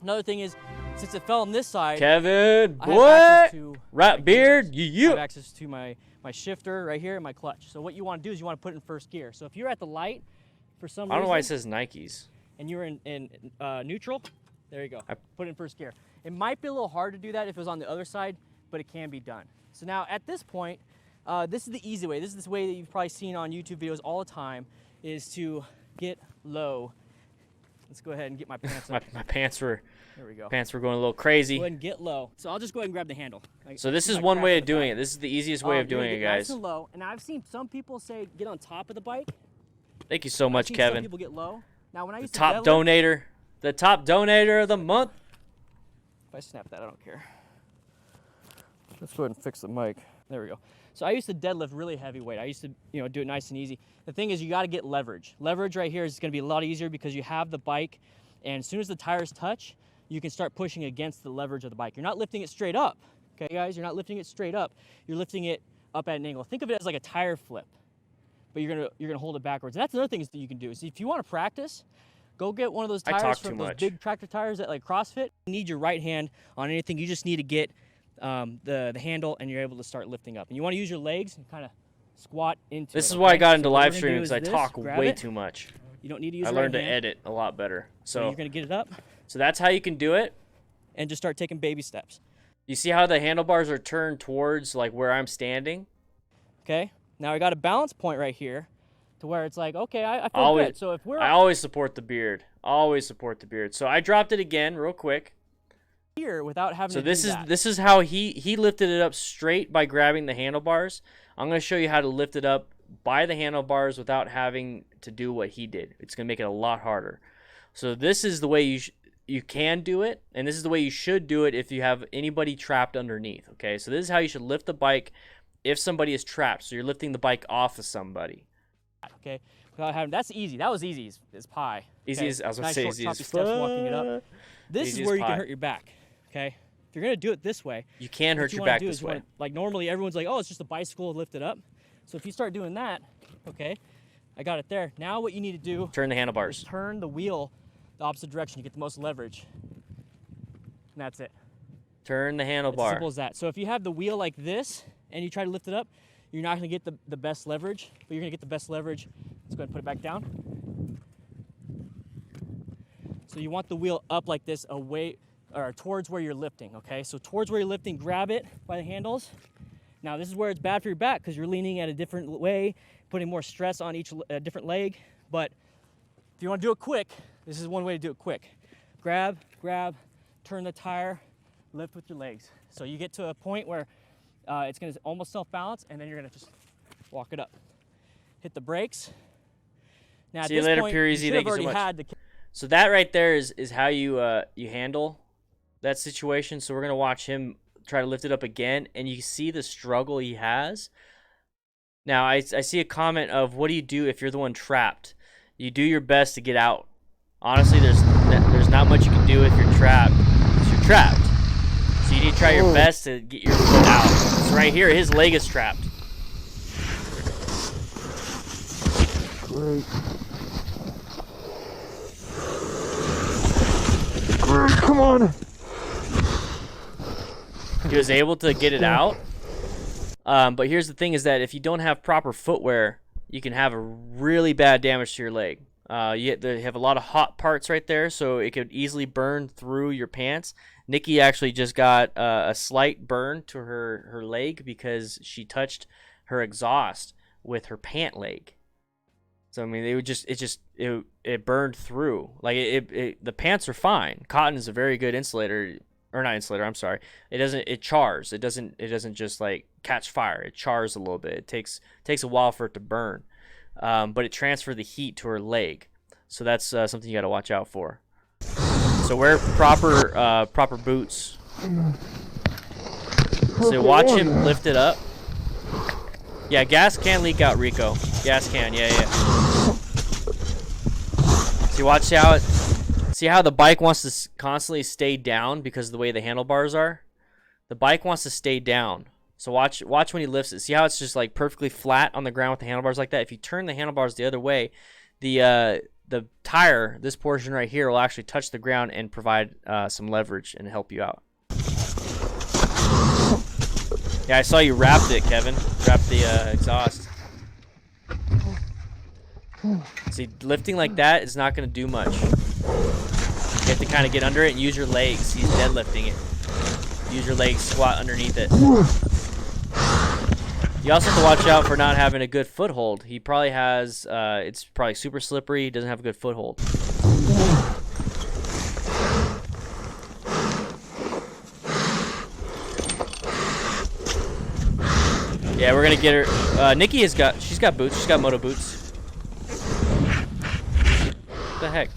Another thing is, since it fell on this side, Kevin, I have what? access to Rat my beard, gears. I you. have access to my shifter right here and my clutch. So what you want to do is you want to put it in first gear. So if you're at the light, for some reason, I don't know why it says Nikes. and you're in neutral, there you go. Put it in first gear. It might be a little hard to do that if it was on the other side, but it can be done. So now at this point, this is the easy way. This is the way that you've probably seen on YouTube videos all the time, is to get low. Let's go ahead and get my pants up. My pants were There we go. pants were going a little crazy. Go ahead and get low. So I'll just go ahead and grab the handle. So this is one way of doing it. This is the easiest way of doing it, guys. Nice and low. And I've seen some people say get on top of the bike. Thank you so much, I've seen Kevin. Some people get low. Now when I The used to top deadlift- donator. The top donator of the month. If I snap that, I don't care. Let's go ahead and fix the mic. There we go. So I used to deadlift really heavy weight. I used to, do it nice and easy. The thing is, you got to get leverage. Leverage right here is going to be a lot easier because you have the bike, and as soon as the tires touch, you can start pushing against the leverage of the bike. You're not lifting it straight up, okay, guys? You're not lifting it straight up. You're lifting it up at an angle. Think of it as like a tire flip, but you're gonna hold it backwards. And that's another thing that you can do. Is if you want to practice, go get one of those I tires talk from too those much. big tractor tires that like CrossFit. You need your right hand on anything. You just need to get the handle, and you're able to start lifting up. And you want to use your legs and kind of squat into This it, is why I okay? got into So what live we're gonna streaming do because I is this, talk grab way it. too much. You don't need to use I your right learned to hand. edit a lot better. So So you're gonna get it up that's how you can do it. and just start taking baby steps. You see how the handlebars are turned towards like where I'm standing? Okay. Now I got a balance point right here, to where it's like, okay, I feel Always- good. So if we're I always support the beard. Always support the beard. So I dropped it again real quick. Here without having So to this do is that. this is how he lifted it up straight by grabbing the handlebars. I'm going to show you how to lift it up by the handlebars without having to do what he did. It's going to make it a lot harder. So this is the way you can do it, and this is the way you should do it if you have anybody trapped underneath, okay? So this is how you should lift the bike if somebody is trapped. So you're lifting the bike off of somebody. Okay, without having, that's easy. That was easy as pie. Easy as, I was going to say, short, easy choppy as steps walking it up. This Easy is as where you pie. can hurt your back, okay? If you're going to do it this way, You can what hurt you your wanna back do this is you way. wanna, like normally everyone's like, oh, it's just a bicycle lifted up. So if you start doing that, okay, I got it there. Now what you need to do Turn the is handlebars. turn the wheel the opposite direction. You get the most leverage. And that's it. Turn the It's as handlebar. simple as that. So if you have the wheel like this and you try to lift it up, you're not going to get the best leverage, but you're going to get the best leverage. Let's go ahead and put it back down. So you want the wheel up like this, away or towards where you're lifting, okay? So towards where you're lifting, grab it by the handles. Now this is where it's bad for your back because you're leaning at a different way, putting more stress on each different leg. But if you want to do it quick, this is one way to do it quick. Grab, turn the tire, lift with your legs. So you get to a point where it's going to almost self-balance, and then you're going to just walk it up. Hit the brakes. Now See at you this later, point, Pure you Easy. should Thank have you so already much. had the So that right there is how you you handle that situation. So we're going to watch him try to lift it up again, and you see the struggle he has. Now, I see a comment of, what do you do if you're the one trapped? You do your best to get out. Honestly, there's not much you can do if you're trapped. Because you're trapped. So you need to try your best to get your foot out. So right here, his leg is trapped. Great. Great, come on. He was able to get it out. But here's the thing is that if you don't have proper footwear, you can have a really bad damage to your leg. They have a lot of hot parts right there, so it could easily burn through your pants. Nikki actually just got a slight burn to her leg because she touched her exhaust with her pant leg. So I mean, it burned through. Like the pants are fine. Cotton is a very good insulator. Or not insulator, I'm sorry. It chars. It doesn't just like catch fire. It chars a little bit. It takes a while for it to burn. But it transfers the heat to her leg. So that's something you got to watch out for. So wear proper boots. So watch him lift it up. Yeah, gas can leak out, Rico. Gas can, yeah. See how the bike wants to constantly stay down because of the way the handlebars are? The bike wants to stay down. So watch when he lifts it. See how it's just like perfectly flat on the ground with the handlebars like that? If you turn the handlebars the other way, the tire, this portion right here, will actually touch the ground and provide some leverage and help you out. Yeah, I saw you wrapped it, Kevin. Wrapped the exhaust. See, lifting like that is not going to do much. You have to kind of get under it and use your legs. He's deadlifting it. Use your legs, squat underneath it. You also have to watch out for not having a good foothold. He probably has, it's probably super slippery. He doesn't have a good foothold. Yeah, we're going to get her. Nikki she's got boots. She's got moto boots. What the heck?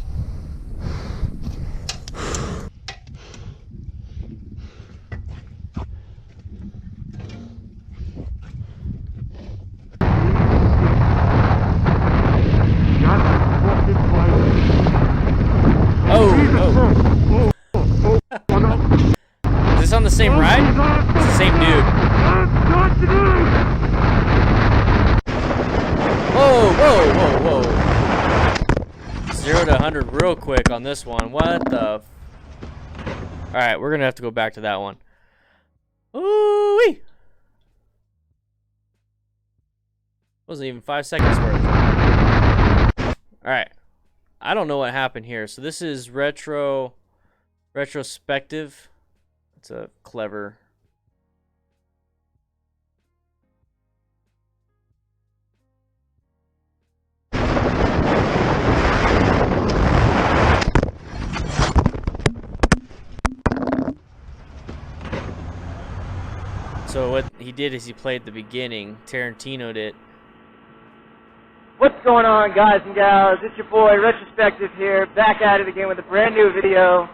Oh. Is this on the same ride? It's the same dude. Whoa. 0 to 100 real quick on this one. What the? Alright, we're going to have to go back to that one. Ooh-wee. Wasn't even 5 seconds worth. Alright. I don't know what happened here. So this is retrospective. It's a clever. So what he did is he played the beginning, Tarantino'd it. What's going on, guys and gals? It's your boy Retrospective here, back at it again with a brand new video.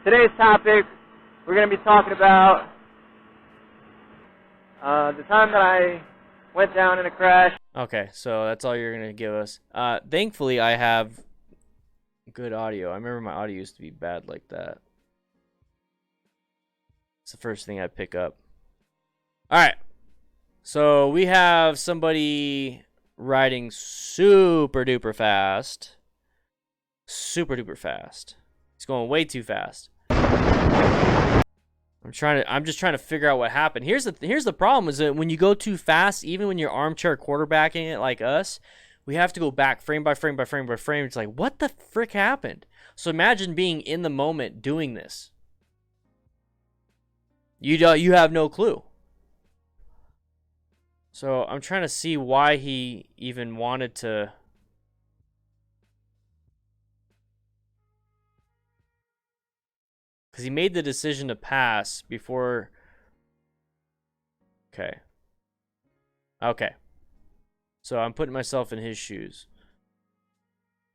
Today's topic, we're going to be talking about the time that I went down in a crash. Okay, so that's all you're going to give us. Thankfully, I have good audio. I remember my audio used to be bad like that. It's the first thing I pick up. All right. So we have somebody riding super duper fast. Super duper fast. He's going way too fast. I'm just trying to figure out what happened. Here's the problem is that when you go too fast, even when you're armchair quarterbacking it like us, we have to go back frame by frame by frame by frame. It's like, what the frick happened? So imagine being in the moment doing this. You have no clue. So I'm trying to see why he even wanted to. Because he made the decision to pass before. Okay. Okay. So I'm putting myself in his shoes.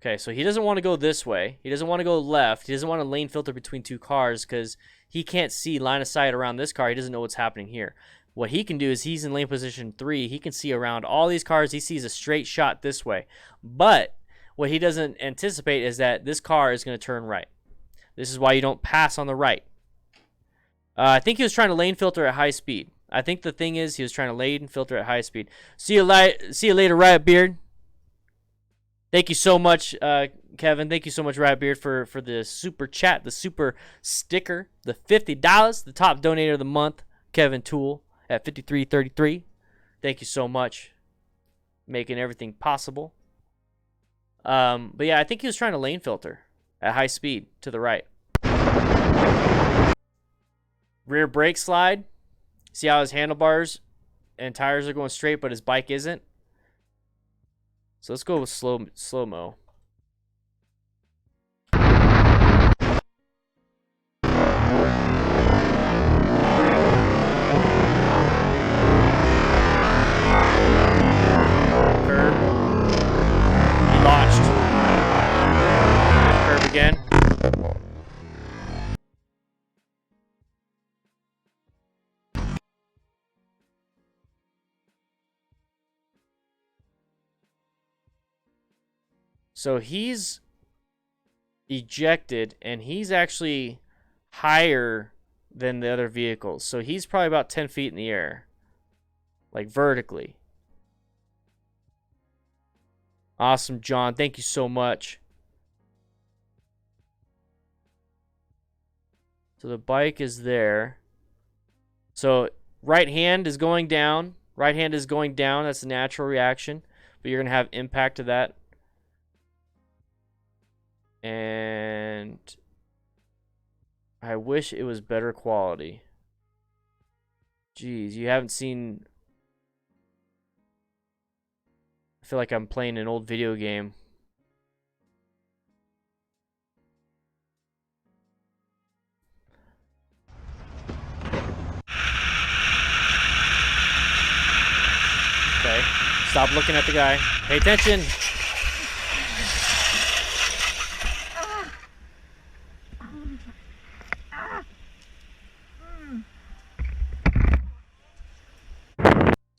Okay, so he doesn't want to go this way. He doesn't want to go left. He doesn't want to lane filter between two cars because he can't see line of sight around this car. He doesn't know what's happening here. What he can do is he's in lane position 3. He can see around all these cars. He sees a straight shot this way. But what he doesn't anticipate is that this car is going to turn right. This is why you don't pass on the right. I think he was trying to lane filter at high speed. I think the thing is he was trying to lane filter at high speed. See you later, Riot Beard. Thank you so much, Kevin. Thank you so much, Riot Beard, for the super chat, the super sticker, the $50, the top donator of the month, Kevin Toole at 5333. Thank you so much, making everything possible. But yeah, I think he was trying to lane filter at high speed to the right. Rear brake slide. See how his handlebars and tires are going straight, but his bike isn't? So let's go with slow-mo. Curb. He launched. Curb again. So he's ejected, and he's actually higher than the other vehicles. So he's probably about 10 feet in the air, like vertically. Awesome, John. Thank you so much. So the bike is there. So right hand is going down. Right hand is going down. That's a natural reaction, but you're going to have impact to that. And I wish it was better quality. Jeez, you haven't seen. I feel like I'm playing an old video game. Okay, stop looking at the guy. Pay attention.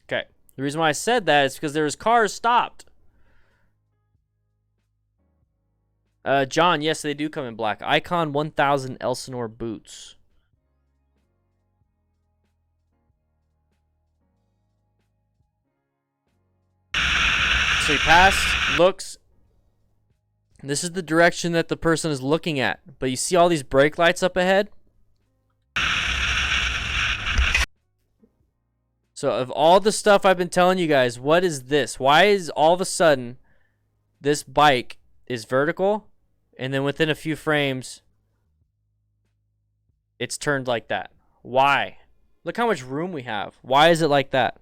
Okay. The reason why I said that is because there was cars stopped. John, yes, they do come in black. Icon 1000 Elsinore boots. So he passed, looks. This is the direction that the person is looking at. But you see all these brake lights up ahead? So of all the stuff I've been telling you guys, what is this? Why is all of a sudden this bike is vertical and then within a few frames it's turned like that? Why? Look how much room we have. Why is it like that?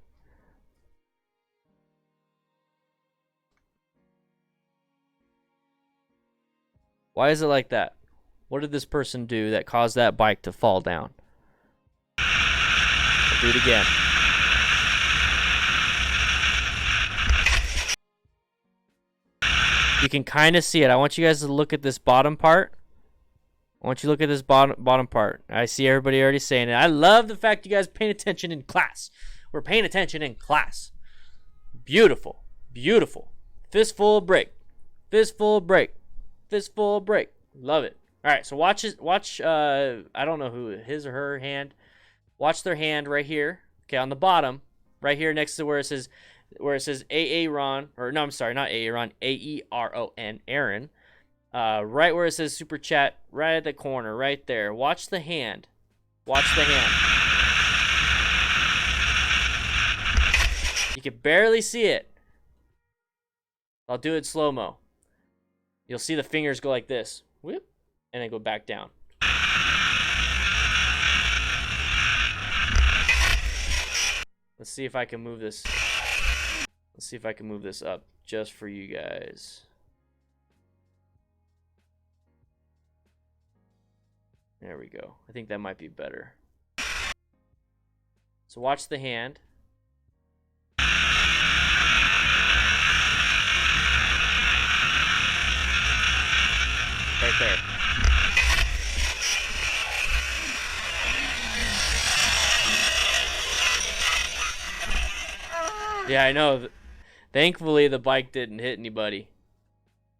Why is it like that? What did this person do that caused that bike to fall down? do it again. You can kind of see it. I want you guys to look at this bottom part. I want you to look at this bottom part. I see everybody already saying it. I love the fact you guys are paying attention in class. We're paying attention in class. Beautiful. Beautiful. Fistful of break. Fistful of break. Fistful of break. Love it. All right, so watch I don't know who, his or her hand. Watch their hand right here. Okay, on the bottom, right here next to where it says Aaron, or no, I'm sorry, not Aaron, Aeron, Aaron. Right where it says super chat, right at the corner, right there. Watch the hand. Watch the hand. You can barely see it. I'll do it slow-mo. You'll see the fingers go like this. Whoop. And then go back down. Let's see if I can move this. Let's see if I can move this up just for you guys. There we go. I think that might be better. So watch the hand. Right there. Yeah, I know. Thankfully, the bike didn't hit anybody.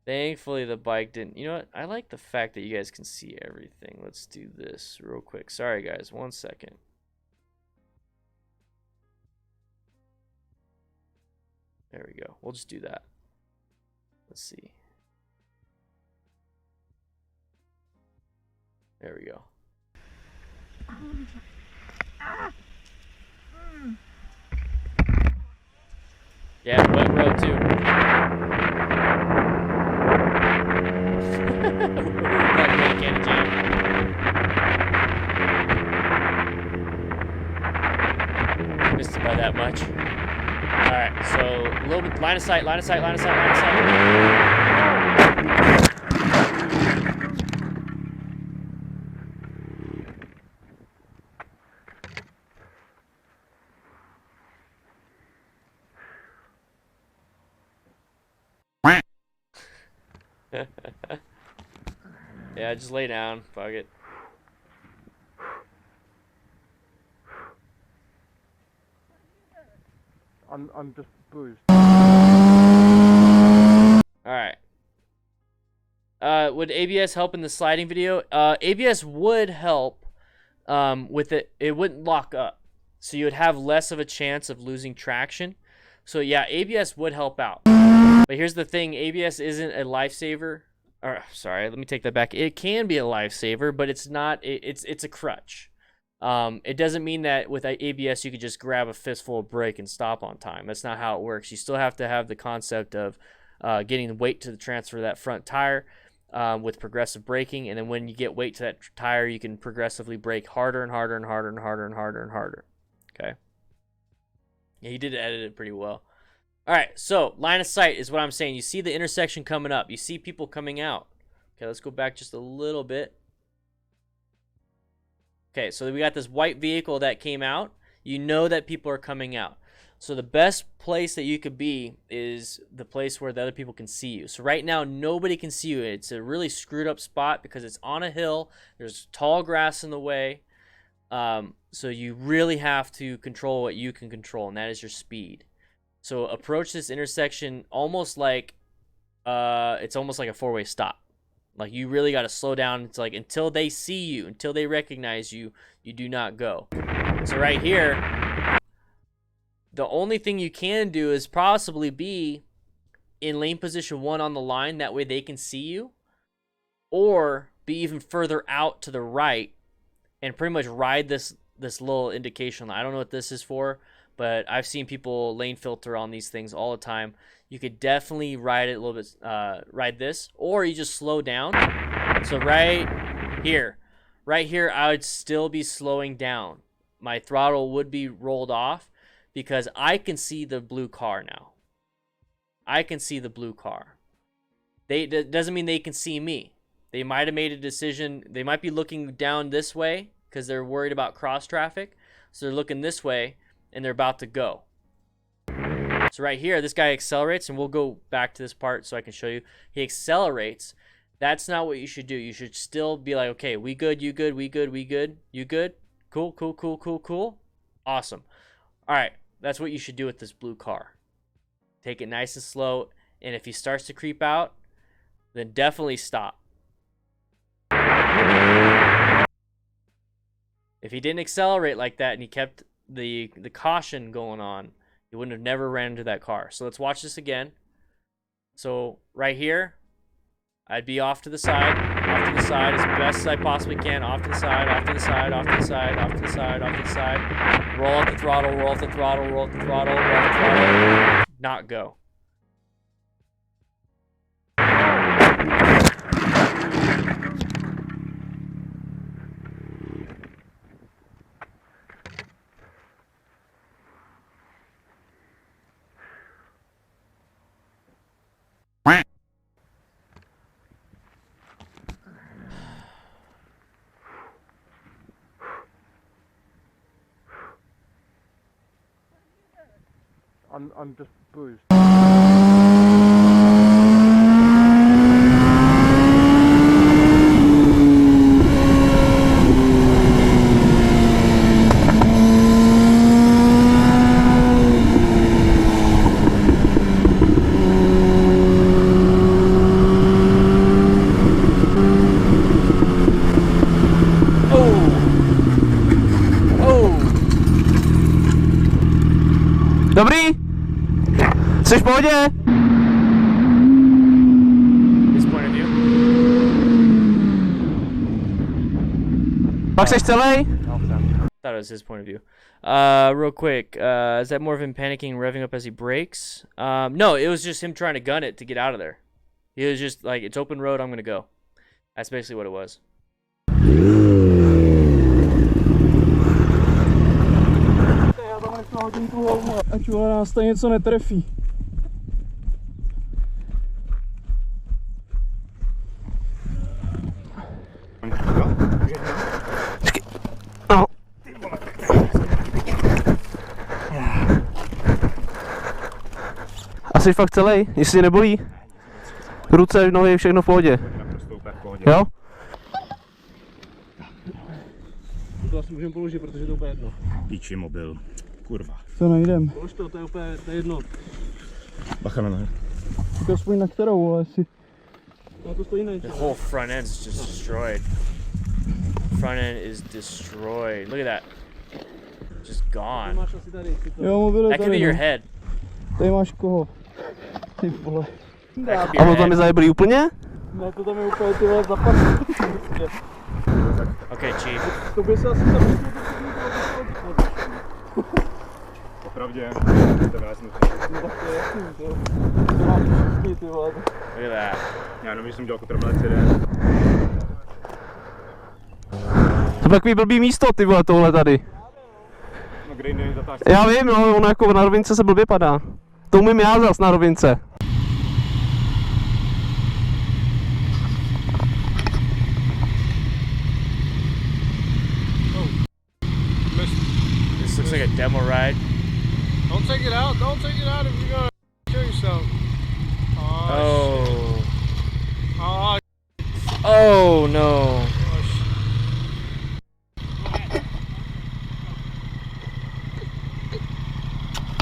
Thankfully, the bike didn't. You know what? I like the fact that you guys can see everything. Let's do this real quick. Sorry, guys. 1 second. There we go. We'll just do that. Let's see. There we go. Yeah, wet road too. Missed it by that much. Alright, so a little bit line of sight, line of sight, line of sight, line of sight. Yeah, just lay down. Fuck it. I'm just bruised. Alright. Would ABS help in the sliding video? ABS would help with it. It wouldn't lock up. So you would have less of a chance of losing traction. So yeah, ABS would help out. But here's the thing, ABS isn't a lifesaver. Or sorry, let me take that back. It can be a lifesaver, but it's not. It's a crutch. It doesn't mean that with ABS you could just grab a fistful of brake and stop on time. That's not how it works. You still have to have the concept of getting the weight to the transfer of that front tire with progressive braking, and then when you get weight to that tire, you can progressively brake harder and harder and harder and harder and harder and harder. Okay. Yeah, he did edit it pretty well. All right, so line of sight is what I'm saying. You see the intersection coming up. You see people coming out. Okay, let's go back just a little bit. Okay, so we got this white vehicle that came out. You know that people are coming out. So the best place that you could be is the place where the other people can see you. So right now, nobody can see you. It's a really screwed up spot because it's on a hill. There's tall grass in the way. So you really have to control what you can control, and that is your speed. So approach this intersection almost like it's almost like a four-way stop. Like you really got to slow down. It's like until they see you, until they recognize you, you do not go. So right here, the only thing you can do is possibly be in lane position 1 on the line. That way they can see you, or be even further out to the right and pretty much ride this little indication line. I don't know what this is for, but I've seen people lane filter on these things all the time. You could definitely ride it a little bit, ride this, or you just slow down. So right here, I would still be slowing down. My throttle would be rolled off because I can see the blue car now. I can see the blue car. That doesn't mean they can see me. They might have made a decision. They might be looking down this way because they're worried about cross traffic. So they're looking this way, and they're about to go. So right here, this guy accelerates, and we'll go back to this part so I can show you. He accelerates. That's not what you should do. You should still be like, okay, we good, you good, we good, we good, you good? Cool, cool, cool, cool, cool. Awesome. All right, that's what you should do with this blue car. Take it nice and slow, and if he starts to creep out, then definitely stop. If he didn't accelerate like that and he kept the caution going on, he wouldn't have never ran into that car. So let's watch this again. So right here, I'd be off to the side as best as I possibly can, off to the side, off to the side, off to the side, off to the side, off to the side. Roll up the throttle, roll up the throttle, roll up the throttle, roll up the throttle. Not go. I'm just boozed. Dobrý? Jsi v pohodě? His point of view. Pak seš celý? Thought it was his point of view. Real quick, is that more of him panicking and revving up as he brakes? No, it was just him trying to gun it to get out of there. He was just like, it's open road, I'm gonna go. That's basically what it was. Ať nás to něco netrefí. No. A jsi fakt celý? Jestli tě nebolí? Ruce, nohy, všechno v pohodě. Jo? To asi můžeme položit, protože to je úplně jedno. Píči mobil, kurva. Co najdem? Polož to je úplně jedno. Bacha na nohy. Tak aspoň na kterou, ale si... No to stojí na něco. The whole front end is just destroyed. Front end is destroyed. Look at that. Just gone. Máš asi tady. Jo, mobil je That could be tady, your no. head. Tady máš koho? Ty vole. That could be A your on tam je head. zajeblý úplně? No to tam je úplně ty vole zapadlý. Okay, chief. To by se asi tam Popravdě, to je vrácnutý. No tak to je jasný, to máš všichni, ty vole. Look at that. Já jenom, že jsem dělal kotrmelec jeden. To je takový blbý místo, ty vole, tohle tady. No kde jiný zatáž. Já vím, no, ono jako na rovince se blbě padá. To umím já zas na rovince. This looks like a demo ride. Don't take it out. Don't take it out if you're gonna kill yourself. Oh. Oh, Oh no.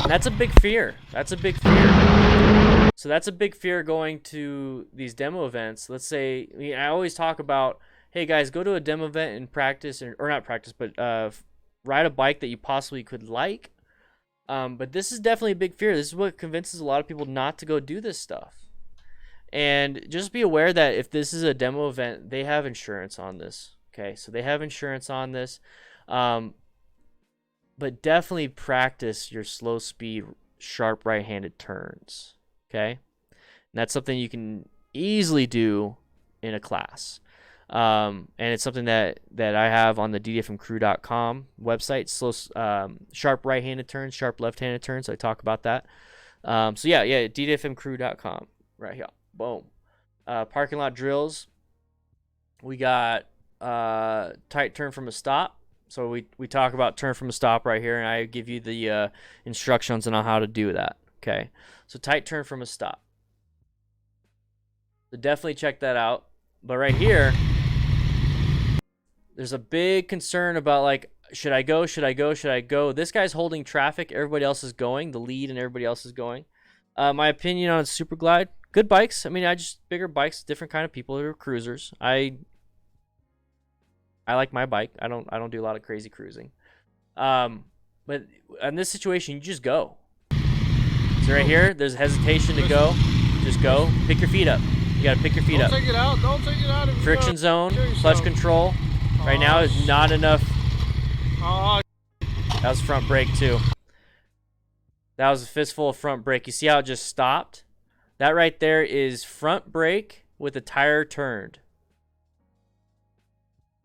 That's a big fear. That's a big fear. So that's a big fear going to these demo events. Let's say, I always talk about, hey guys, go to a demo event and practice, or not practice, but ride a bike that you possibly could like. But this is definitely a big fear. This is what convinces a lot of people not to go do this stuff. And just be aware that if this is a demo event, they have insurance on this. Okay, so they have insurance on this. But definitely practice your slow speed, sharp right-handed turns. Okay, and that's something you can easily do in a class. And it's something that I have on the DDFMcrew.com website. Slow, sharp right-handed turns, sharp left-handed turns. I talk about that. So yeah, DDFMcrew.com right here. Boom. Parking lot drills. We got tight turn from a stop. So we talk about turn from a stop right here, and I give you the instructions on how to do that. Okay, so tight turn from a stop. So definitely check that out. But right here, there's a big concern about, like, should I go? Should I go? Should I go? This guy's holding traffic. Everybody else is going. The lead and everybody else is going. My opinion on Super Glide, good bikes. I mean, bigger bikes, different kind of people who are cruisers. I like my bike. I don't do a lot of crazy cruising. But in this situation, you just go. So right here, there's hesitation to go. Just go. Pick your feet up. You gotta pick your feet up. Don't take it out. Don't take it out. Friction zone, clutch control. Right now is not enough. That was front brake too. That was a fistful of front brake. You see how it just stopped? That right there is front brake with the tire turned.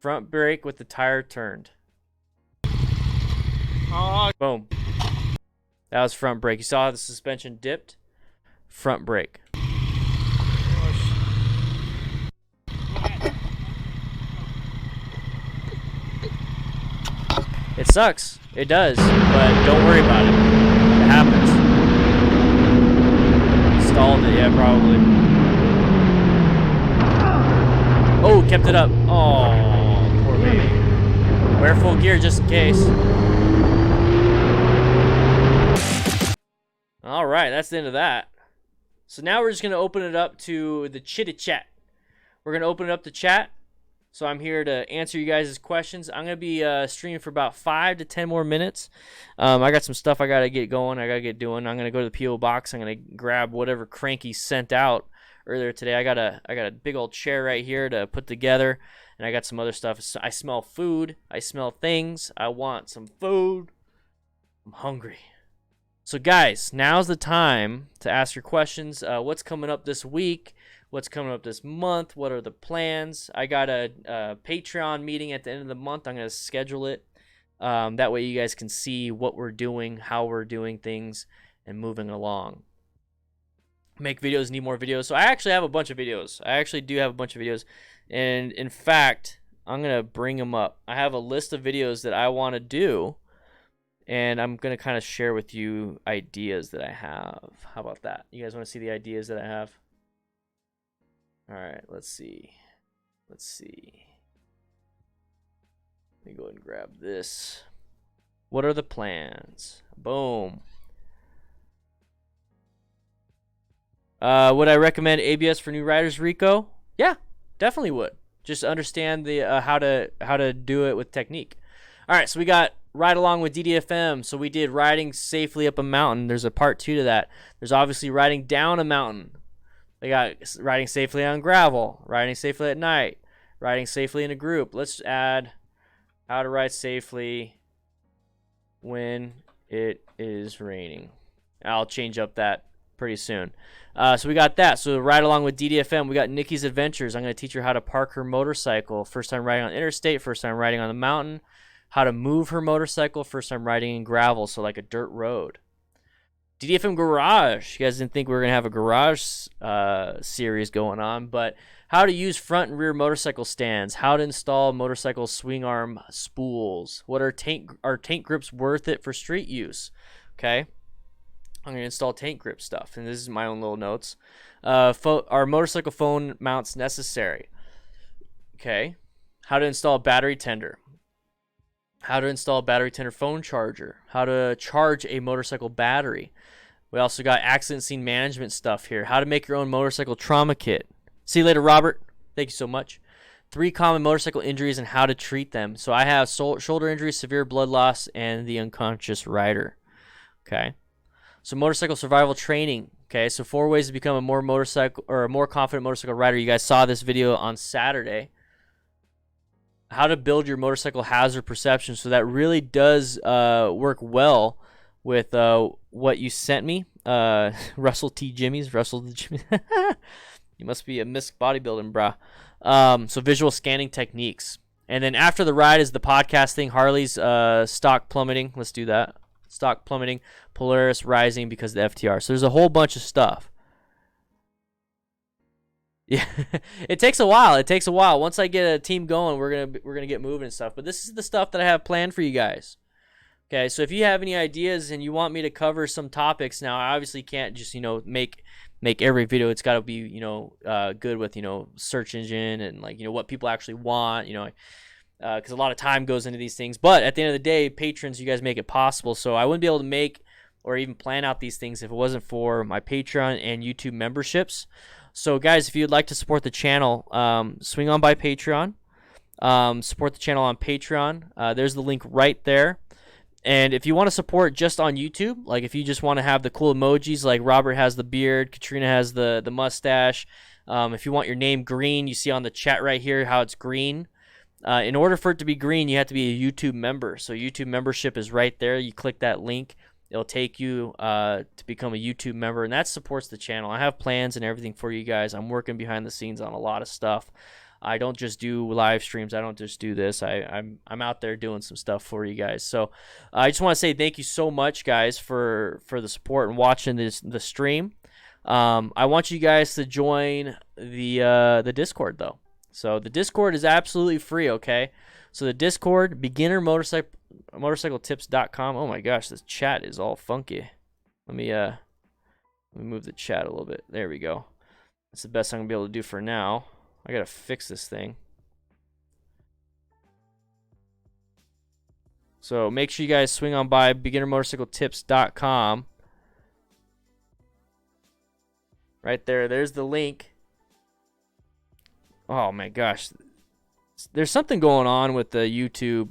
Front brake with the tire turned. Boom. That was front brake. You saw how the suspension dipped? Front brake. It sucks. It does. But don't worry about it. It happens. Stalled it. Yeah, probably. Oh, kept it up. Oh, poor baby. Wear full gear just in case. All right, that's the end of that. So now we're just going to open it up to the chitty chat. We're going to open it up to chat. So I'm here to answer you guys' questions. I'm going to be streaming for about 5 to 10 more minutes. I got some stuff I got to get going. I got to get doing. I'm going to go to the P.O. box. I'm going to grab whatever Cranky sent out earlier today. I got a big old chair right here to put together. And I got some other stuff. I smell food. I smell things. I want some food. I'm hungry. So guys, now's the time to ask your questions. What's coming up this week? What's coming up this month? What are the plans? I got a Patreon meeting at the end of the month. I'm going to schedule it. That way you guys can see what we're doing, how we're doing things, and moving along. Make videos, need more videos. So I actually have a bunch of videos. I actually do have a bunch of videos. And in fact, I'm going to bring them up. I have a list of videos that I want to do. And I'm going to kind of share with you ideas that I have. How about that? You guys want to see the ideas that I have? All right, let's see. Let me go ahead and grab this. What are the plans? Boom. Would I recommend ABS for new riders, Rico? Yeah, definitely would. Just understand the how to do it with technique. All right, so we got ride along with DDFM. So we did riding safely up a mountain. There's a part 2 to that. There's obviously riding down a mountain. They got riding safely on gravel, riding safely at night, riding safely in a group. Let's add how to ride safely when it is raining. I'll change up that pretty soon. So we got that. So ride along with DDFM. We got Nikki's Adventures. I'm going to teach her how to park her motorcycle. First time riding on the interstate, first time riding on the mountain. How to move her motorcycle, first time riding in gravel, so like a dirt road. DDFM Garage. You guys didn't think we were going to have a garage series going on, but how to use front and rear motorcycle stands, how to install motorcycle swing arm spools, what are tank grips worth it for street use? Okay, I'm going to install tank grip stuff, and this is my own little notes. Are motorcycle phone mounts necessary? Okay, how to install a battery tender. How to install a battery tender phone charger, how to charge a motorcycle battery. We also got accident scene management stuff here, how to make your own motorcycle trauma kit. See you later, Robert. Thank you so much. 3 common motorcycle injuries and how to treat them. So I have shoulder injury, severe blood loss, and the unconscious rider. Okay. So motorcycle survival training. Okay. So 4 ways to become a more confident motorcycle rider. You guys saw this video on Saturday. How to build your motorcycle hazard perception. So that really does work well with what you sent me. Russell T. Jimmy's. You must be a Miss Bodybuilding, brah. So visual scanning techniques. And then after the ride is the podcast thing. Harley's stock plummeting. Let's do that. Stock plummeting. Polaris rising because of the FTR. So there's a whole bunch of stuff. Yeah, it takes a while. It takes a while. Once I get a team going, we're gonna get moving and stuff. But this is the stuff that I have planned for you guys. Okay, so if you have any ideas and you want me to cover some topics, now I obviously can't just make every video. It's got to be good with search engine and like what people actually want. Because a lot of time goes into these things. But at the end of the day, patrons, you guys make it possible. So I wouldn't be able to make or even plan out these things if it wasn't for my Patreon and YouTube memberships. So guys, if you'd like to support the channel, swing on by Patreon. Support the channel on Patreon. There's the link right there. And if you want to support just on YouTube, like if you just want to have the cool emojis, like Robert has the beard, Katrina has the mustache. If you want your name green, you see on the chat right here how it's green. In order for it to be green, you have to be a YouTube member. So YouTube membership is right there. You click that link. It'll take you to become a YouTube member, and that supports the channel. I have plans and everything for you guys. I'm working behind the scenes on a lot of stuff. I don't just do live streams. I don't just do this. I'm out there doing some stuff for you guys. So I just want to say thank you so much, guys, for the support and watching the stream. I want you guys to join the Discord though. So the Discord is absolutely free. Okay. So the Discord, motorcycletips.com. Oh my gosh, this chat is all funky. Let me move the chat a little bit. There we go. That's the best I'm gonna be able to do for now. I gotta fix this thing. So make sure you guys swing on by beginnermotorcycletips.com. Right there, there's the link. Oh my gosh. There's something going on with the YouTube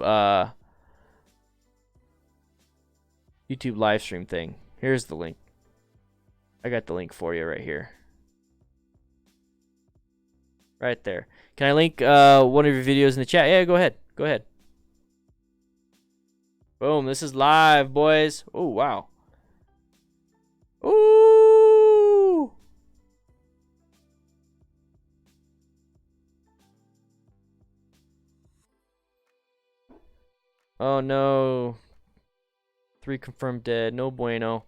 YouTube live stream thing. Here's the link. I got the link for you right here. Right there. Can I link one of your videos in the chat? Yeah, go ahead. Go ahead. Boom. This is live, boys. Oh, wow. Ooh. Oh, no. 3 confirmed dead. No bueno.